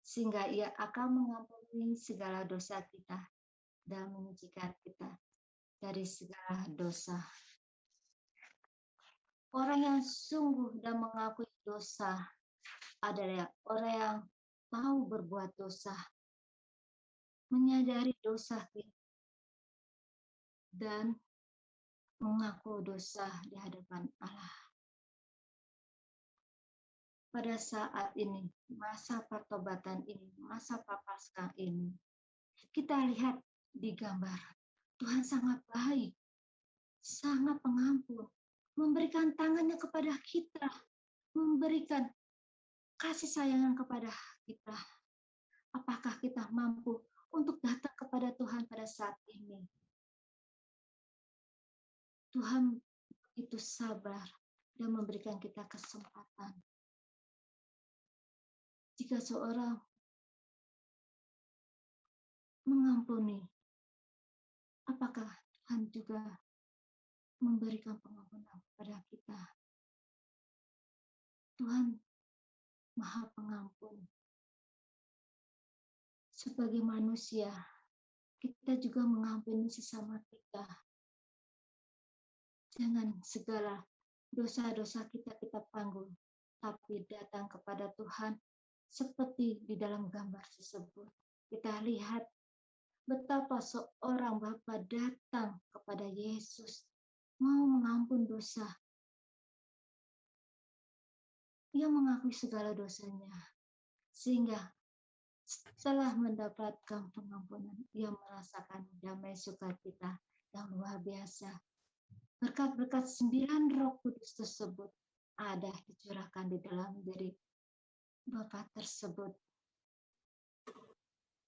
sehingga Ia akan mengampuni segala dosa kita dan menyucikan kita dari segala dosa. Orang yang sungguh dan mengakui dosa adalah orang yang mau berbuat dosa, menyadari dosa dan mengaku dosa di hadapan Allah. Pada saat ini, masa pertobatan ini, masa prapaskah ini, kita lihat di gambar, Tuhan sangat baik, sangat pengampun, memberikan tangannya kepada kita, memberikan kasih sayang kepada kita. Apakah kita mampu untuk datang kepada Tuhan pada saat ini? Tuhan itu sabar dan memberikan kita kesempatan. Jika seorang mengampuni, apakah Tuhan juga memberikan pengampunan kepada kita? Tuhan Maha Pengampun. Sebagai manusia, kita juga mengampuni sesama kita. Jangan segala dosa-dosa kita panggul, tapi datang kepada Tuhan seperti di dalam gambar tersebut. Kita lihat betapa seorang Bapa datang kepada Yesus, mau mengampun dosa. Ia mengakui segala dosanya, sehingga setelah mendapatkan pengampunan, ia merasakan damai sukacita yang luar biasa. Berkat-berkat 9 Roh Kudus tersebut ada dicurahkan di dalam diri Bapa tersebut.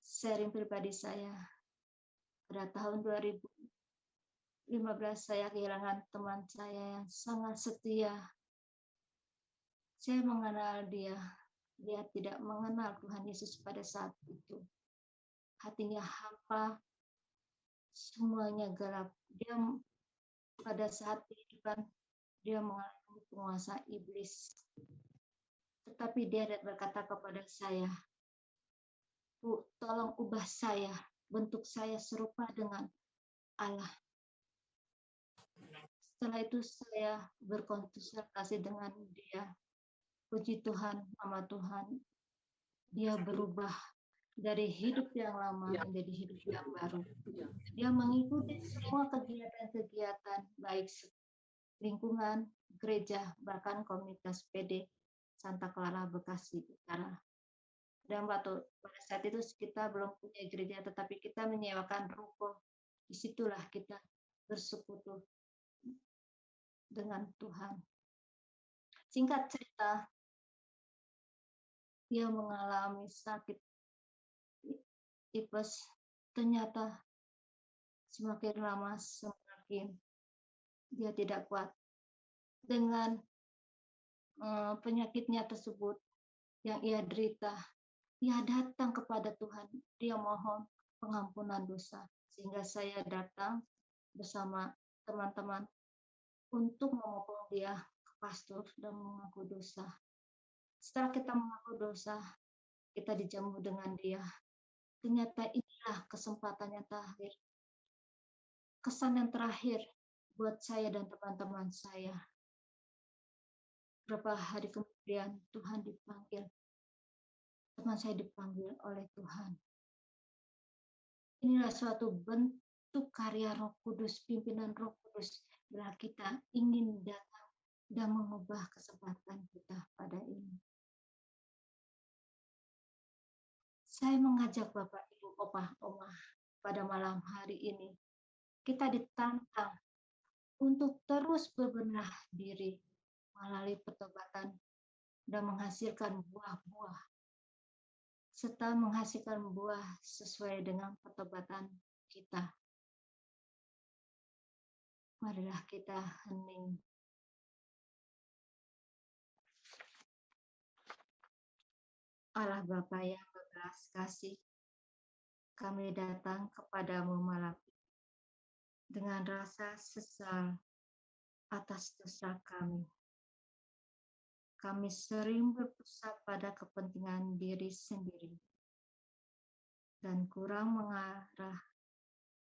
Sharing pribadi saya, pada tahun 2015 saya kehilangan teman saya yang sangat setia. Saya mengenal dia tidak mengenal Tuhan Yesus pada saat itu. Hatinya hampa, semuanya gelap. Dia pada saat kehidupan dia mengalami penguasa iblis. Tetapi dia berkata kepada saya, Bu, tolong ubah saya, bentuk saya serupa dengan Allah. Setelah itu saya berkonsultasi dengan dia. Puji Tuhan, nama Tuhan, dia berubah dari hidup yang lama menjadi hidup yang baru. Dia mengikuti semua kegiatan-kegiatan, baik lingkungan, gereja, bahkan komunitas PD Santa Clara Bekasi Utara. Dan pada saat itu kita belum punya gereja, tetapi kita menyewakan ruko. Disitulah kita bersekutu dengan Tuhan. Singkat cerita, dia mengalami sakit tipes. Ternyata semakin lama semakin dia tidak kuat dengan penyakitnya tersebut yang ia derita. Ia datang kepada Tuhan, dia mohon pengampunan dosa, sehingga saya datang bersama teman-teman untuk memukul dia ke pastor dan mengaku dosa. Setelah kita mengaku dosa, kita dijamu dengan dia. Ternyata inilah kesempatan yang terakhir, kesan yang terakhir buat saya dan teman-teman saya. Beberapa hari kemudian Tuhan dipanggil. Teman saya dipanggil oleh Tuhan. Inilah suatu bentuk karya Roh Kudus, pimpinan Roh Kudus bila kita ingin datang dan mengubah kesempatan kita pada ini. Saya mengajak Bapak, Ibu, Opa, Oma pada malam hari ini. Kita ditantang untuk terus berbenah diri melalui pertobatan dan menghasilkan buah-buah, serta menghasilkan buah sesuai dengan pertobatan kita. Marilah kita hening. Allah Bapa yang berbelas kasih, kami datang kepadamu malam dengan rasa sesal atas dosa kami. Kami sering berpusat pada kepentingan diri sendiri dan kurang mengarah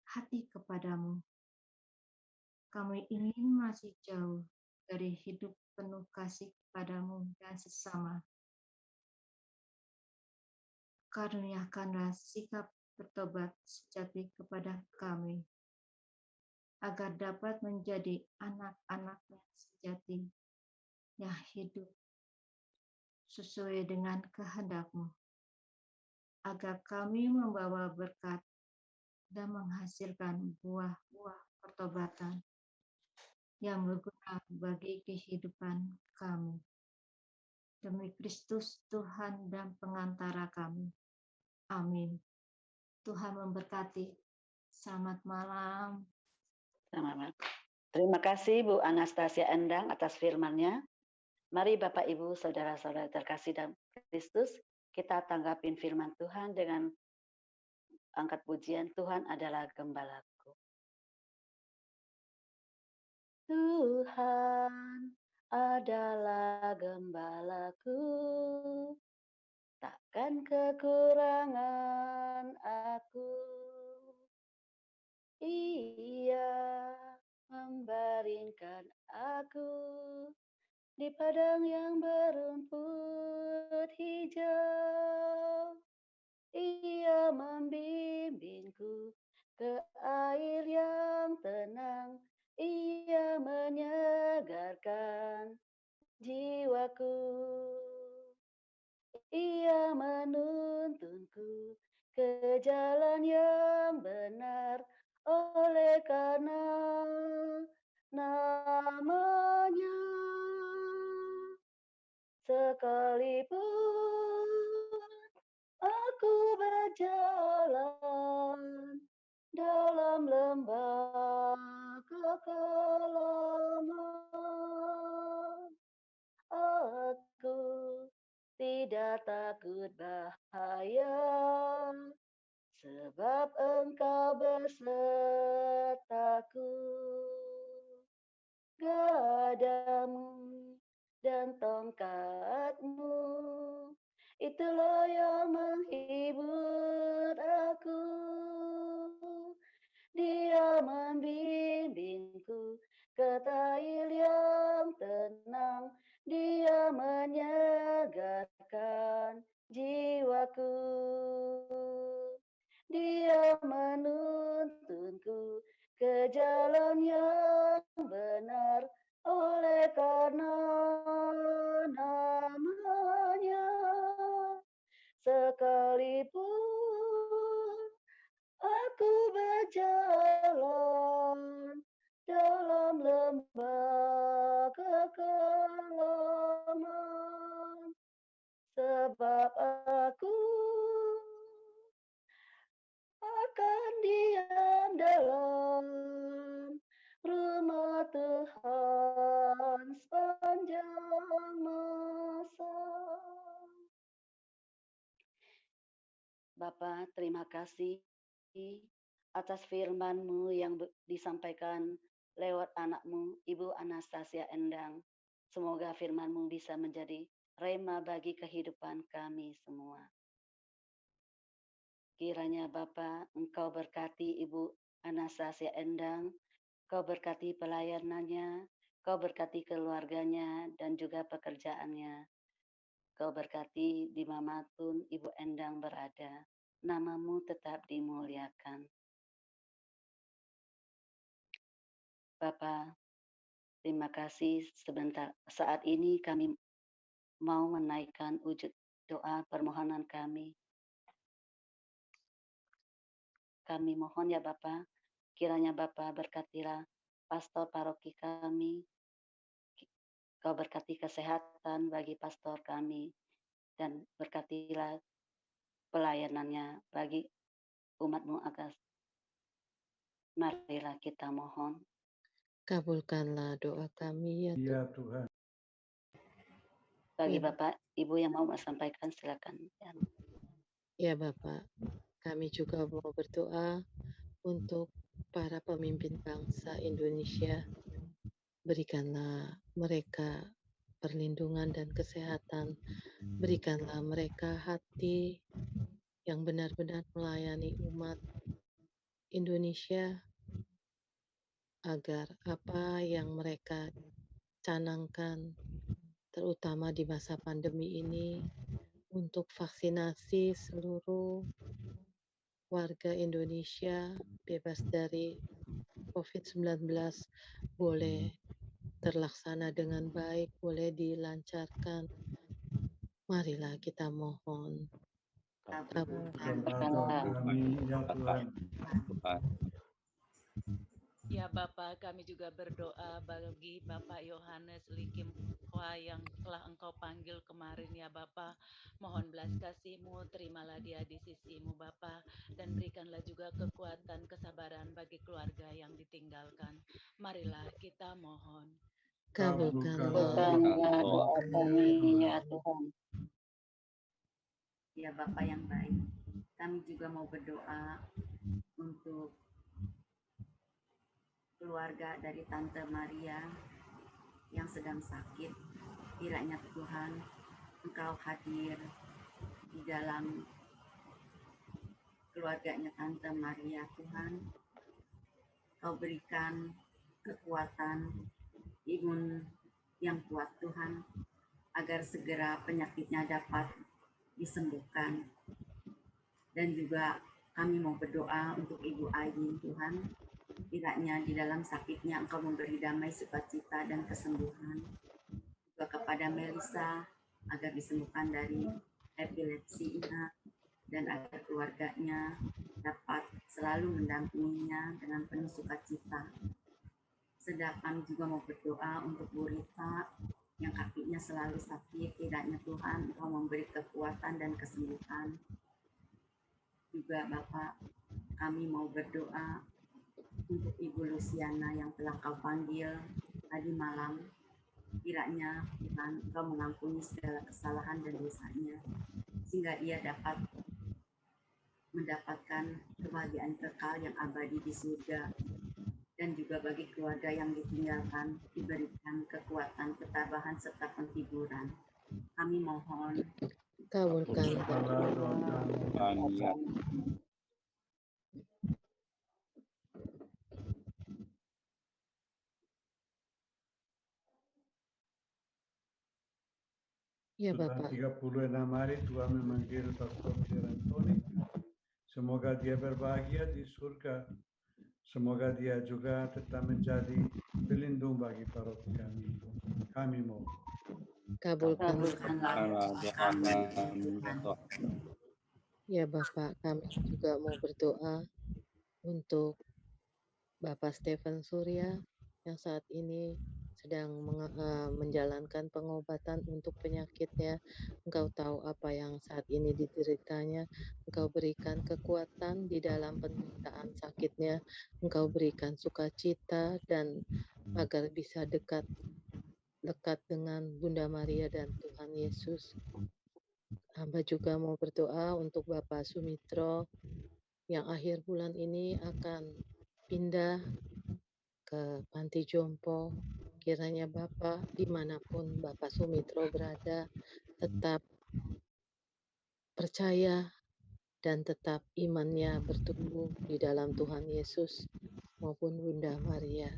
hati kepadamu Kami ingin masih jauh dari hidup penuh kasih kepadamu dan sesama. Karuniakanlah sikap bertobat sejati kepada kami, agar dapat menjadi anak-anak yang sejati, yang hidup sesuai dengan kehendak-Mu, agar kami membawa berkat dan menghasilkan buah-buah pertobatan yang berguna bagi kehidupan kami. Demi Kristus Tuhan dan pengantara kami. Amin. Tuhan memberkati. Selamat malam. Selamat malam. Terima kasih Bu Anastasia Endang atas firman-Nya. Mari Bapak Ibu Saudara-saudara terkasih dalam Kristus, kita tanggapin firman Tuhan dengan angkat pujian Tuhan adalah gembalaku. Tuhan adalah gembalaku, takkan kekurangan aku. Ia membaringkan aku di padang yang berumput hijau. Ia membimbingku ke air yang tenang. Ia menyegarkan jiwaku. Ia menuntunku ke jalan yang benar oleh karena nama-Nya. Sekalipun aku berjalan dalam lembah kekelaman, aku tidak takut bahaya, sebab Engkau besertaku. Gadamu dan tongkat-Mu, itulah yang menghibur aku. Dia membimbingku ke air yang tenang. Dia menyegarkan jiwaku. Dia menuntunku ke jalan yang benar oleh karena nama-Nya. Sekalipun aku berjalan dalam lembah kekelaman, sebab aku akan diam dalam rumah Tuhan sepanjang masa. Bapa, terima kasih atas firman-Mu yang disampaikan lewat anak-Mu, Ibu Anastasia Endang. Semoga firman-Mu bisa menjadi rema bagi kehidupan kami semua. Kiranya Bapa, Engkau berkati Ibu Anastasia Endang, Kau berkati pelayanannya, Kau berkati keluarganya, dan juga pekerjaannya. Kau berkati di manapun Ibu Endang berada. Nama-Mu tetap dimuliakan. Bapa, terima kasih sebentar. Saat ini kami mau menaikkan wujud doa permohonan kami. Kami mohon ya Bapa, kiranya Bapa berkatilah pastor paroki kami. Kau berkati kesehatan bagi pastor kami. Dan berkatilah pelayanannya bagi umat-Mu agar marilah kita mohon. Kabulkanlah doa kami ya Tuhan. Ya Tuhan. Bagi Ya. Bapak, Ibu yang mau sampaikan silakan. Ya Bapak, kami juga mau berdoa untuk para pemimpin bangsa Indonesia. Berikanlah mereka perlindungan dan kesehatan. Berikanlah mereka hati yang benar-benar melayani umat Indonesia agar apa yang mereka canangkan, terutama di masa pandemi ini, untuk vaksinasi seluruh warga Indonesia bebas dari COVID-19 boleh terlaksana dengan baik, boleh dilancarkan. Marilah kita mohon. Kabulkan Kabulkanlah doa kami, ya Tuhan. Ya Bapak, kami juga berdoa bagi Bapak Yohanes Likim yang telah Engkau panggil kemarin ya Bapak. Mohon belas kasih-Mu, terimalah dia di sisi-Mu Bapak, dan berikanlah juga kekuatan, kesabaran bagi keluarga yang ditinggalkan. Marilah kita mohon. Kabulkanlah doa kami ya Tuhan. Ya Bapak yang baik, kami juga mau berdoa untuk keluarga dari Tante Maria yang sedang sakit. Kiranya Tuhan, Engkau hadir di dalam keluarganya Tante Maria Tuhan. Kau berikan kekuatan, imun yang kuat Tuhan, agar segera penyakitnya dapat disembuhkan. Dan juga kami mau berdoa untuk Ibu Ayin Tuhan, kiranya di dalam sakitnya Engkau memberi damai, sukacita, dan kesembuhan. Juga kepada Melisa, agar disembuhkan dari epilepsinya, dan agar keluarganya dapat selalu mendampinginya dengan penuh sukacita. Sedangkan juga mau berdoa untuk Bu Rita yang kakinya selalu sakit, kiranya Tuhan Engkau memberi kekuatan dan kesembuhan. Juga Bapak, kami mau berdoa untuk Ibu Luciana yang telah Kau panggil tadi malam. Kiranya Tuhan Engkau mengampuni segala kesalahan dan dosanya, sehingga ia dapat mendapatkan kebahagiaan kekal yang abadi di surga. Dan juga bagi keluarga yang ditinggalkan, diberikan kekuatan, ketabahan, serta penghiburan. Kami mohon. Kabulkan. Ya Sudah Bapak. 36 hari Tuhan memanggil Pastor Antoni. Semoga dia berbahagia di surga. Semoga dia juga tetap menjadi pelindung bagi paroki kami. Kami mau. Kabulkanlah doa kami. Ya Bapak, kami juga mau berdoa untuk Bapak Stephen Surya yang saat ini sedang menjalankan pengobatan untuk penyakitnya. Engkau tahu apa yang saat ini dideritanya. Engkau berikan kekuatan di dalam penderitaan sakitnya. Engkau berikan sukacita dan agar bisa dekat dengan Bunda Maria dan Tuhan Yesus. Hamba juga mau berdoa untuk Bapak Sumitro yang akhir bulan ini akan pindah ke Panti Jompo. Kiranya Bapak, dimanapun Bapak Sumitro berada, tetap percaya dan tetap imannya bertumbuh di dalam Tuhan Yesus maupun Bunda Maria.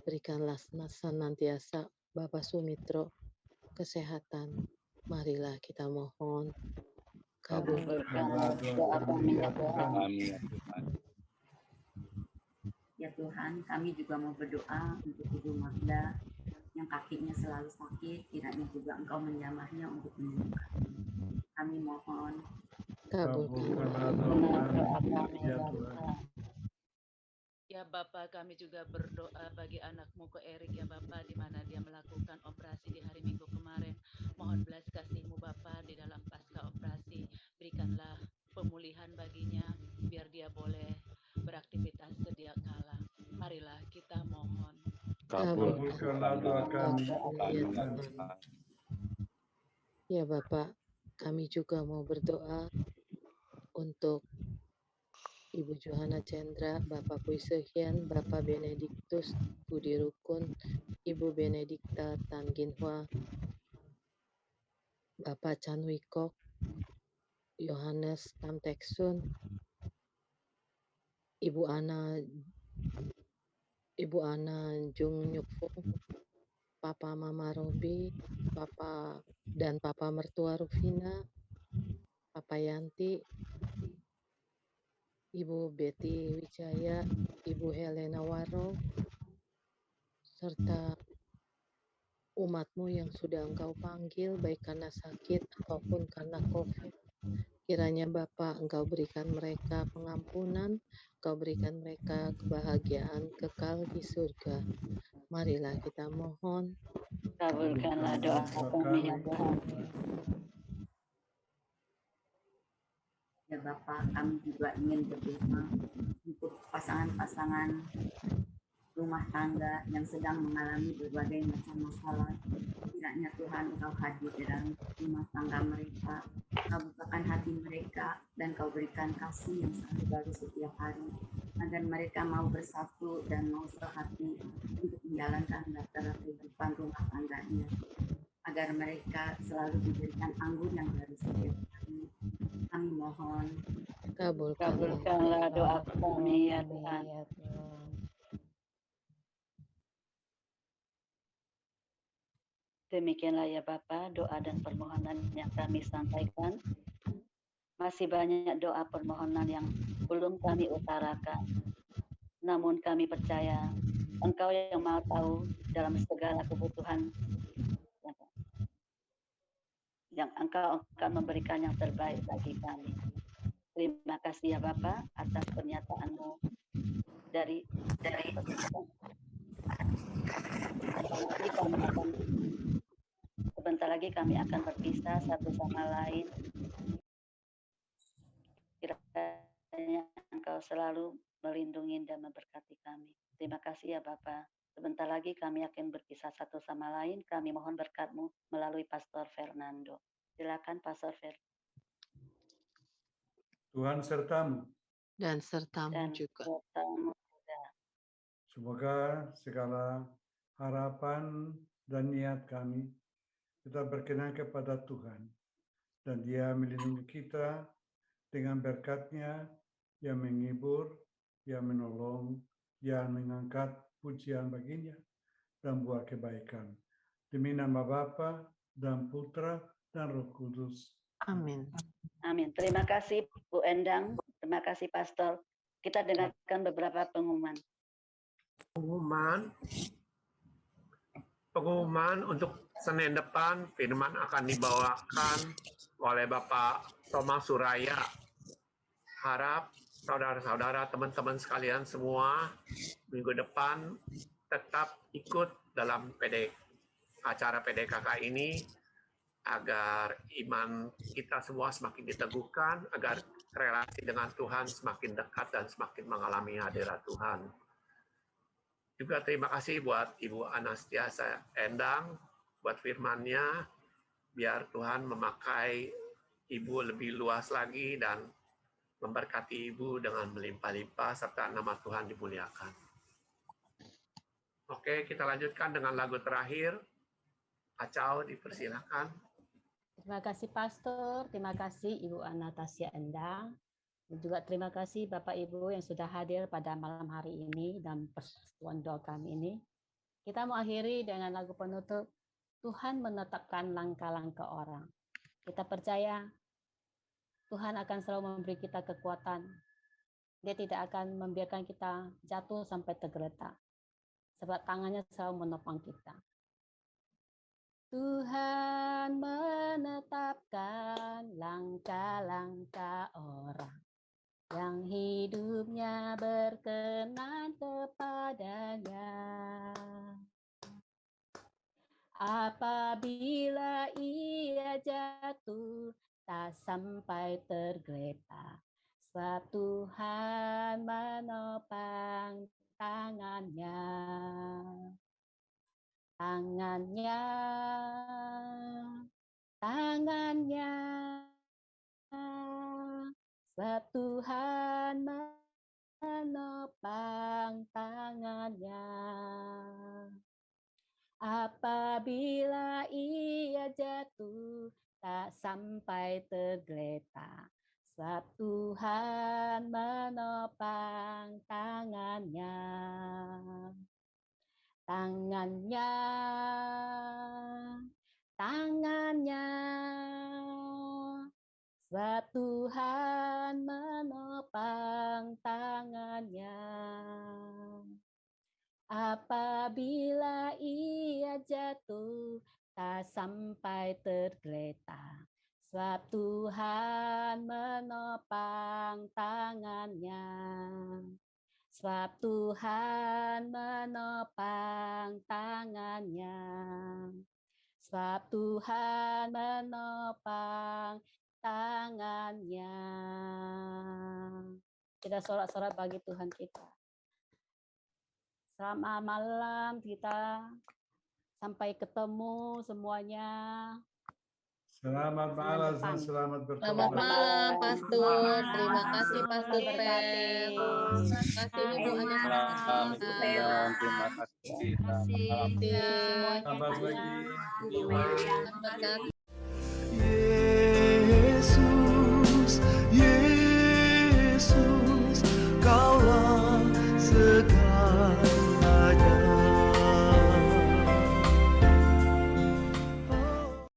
Berikanlah senantiasa Bapak Sumitro kesehatan. Marilah kita mohon. Kabulkanlah doa kami ya Tuhan. Ya Tuhan, kami juga mau berdoa untuk Ibu Magda yang kakinya selalu sakit, kiranya juga Engkau menjamahnya untuk menyembuhkan. Kami mohon. Kabulkanlah doa kami ya Tuhan. Ya Bapak, kami juga berdoa bagi anakmu ke Erik ya Bapak, di mana dia melakukan operasi di hari Minggu kemarin. Mohon belas kasih-Mu Bapak di dalam pasca operasi. Berikanlah pemulihan baginya, biar dia boleh beraktivitas sedia kala. Marilah kita mohon. Kabulkanlah doa kami. Ya Bapak, kami juga mau berdoa untuk Ibu Johanna Chandra, Bapak Puisehian, Bapak Benediktus Budi Rukun, Ibu Benedikta Tan Ginhwa, Bapak Chan Wikok, Yohanes Tam Teksun, Ibu Ana Ibu Ana Jung Nyukfu, Papa Mama Robi, Papa dan Papa mertua Rufina, Papa Yanti, Ibu Betty Wijaya, Ibu Helena Waro, serta umatmu yang sudah Engkau panggil baik karena sakit ataupun karena COVID. Kiranya Bapa Engkau berikan mereka pengampunan, Engkau berikan mereka kebahagiaan kekal di surga. Marilah kita mohon. Kabulkanlah doa kami ya Tuhan. Ya Bapak, kami juga ingin berdoa untuk pasangan-pasangan rumah tangga yang sedang mengalami berbagai macam masalah. Kiranya Tuhan Engkau hadir di dalam rumah tangga mereka, Kau bukakan hati mereka, dan Kau berikan kasih yang selalu baru setiap hari, agar mereka mau bersatu dan mau sehati untuk menjalankan bahtera kehidupan rumah tangganya, agar mereka selalu diberikan anggur yang baru setiap hari. Kami mohon. Kabulkanlah doa kami ya Tuhan. Demikianlah ya Bapa, doa dan permohonan yang kami sampaikan. Masih banyak doa permohonan yang belum kami utarakan. Namun kami percaya Engkau yang Maha Tahu dalam segala kebutuhan yang Engkau akan memberikan yang terbaik bagi kami. Terima kasih ya Bapa atas pernyataan-Mu dari sebentar lagi kami akan berpisah satu sama lain. Kiranya Engkau selalu melindungi dan memberkati kami. Terima kasih ya Bapa. Sebentar lagi kami akan berpisah satu sama lain. Kami mohon berkat-Mu melalui Pastor Fernando. Silakan Pastor Fernando. Tuhan sertamu. Dan sertamu juga. Semoga segala harapan dan niat kami kita berkenan kepada Tuhan. Dan Dia melindungi kita dengan berkat-Nya yang menghibur, yang menolong, yang mengangkat pujian baginya dan buat kebaikan. Demi nama Bapa dan Putra dan Roh Kudus. Amin. Amin. Terima kasih Bu Endang. Terima kasih Pastor. Kita dengarkan beberapa pengumuman. Pengumuman untuk Senin depan, firman akan dibawakan oleh Bapak Thomas Suraya. Harap saudara-saudara, teman-teman sekalian semua minggu depan tetap ikut dalam acara PDKK ini agar iman kita semua semakin diteguhkan, agar relasi dengan Tuhan semakin dekat dan semakin mengalami hadirat Tuhan. Juga terima kasih buat Ibu Anastasia Endang, buat firman-Nya, biar Tuhan memakai Ibu lebih luas lagi dan memberkati Ibu dengan melimpah-limpah serta nama Tuhan dimuliakan. Oke, kita lanjutkan dengan lagu terakhir. Acau, dipersilakan. Terima kasih Pastor, terima kasih Ibu Anastasia Endang, dan juga terima kasih Bapak Ibu yang sudah hadir pada malam hari ini dalam persekutuan doa kami ini. Kita mau akhiri dengan lagu penutup, Tuhan menetapkan langkah-langkah orang. Kita percaya Tuhan akan selalu memberi kita kekuatan. Dia tidak akan membiarkan kita jatuh sampai tergeletak, sebab tangannya selalu menopang kita. Tuhan menetapkan langkah-langkah orang yang hidupnya berkenan kepadanya. Apabila ia jatuh, tak sampai tergeletak, sebab Tuhan menopang tangannya. Tangannya, sebab Tuhan menopang tangannya. Apabila ia jatuh, tak sampai tergeletak, sebab Tuhan menopang tangannya. tangannya, sebab Tuhan menopang tangannya. Apabila ia jatuh, tak sampai tergeletak, sebab Tuhan menopang tangannya. Sebab Tuhan menopang tangannya. Sebab Tuhan menopang tangannya. Kita sorak-sorak bagi Tuhan kita. Selamat malam kita. Sampai ketemu semuanya. Selamat malam dan selamat bertemu. Selamat malam, Pastor. Terima kasih, Pastor Pen. Terima kasih, Ibu Anastasia. Terima kasih. Terima kasih. Selamat pagi. Selamat pagi.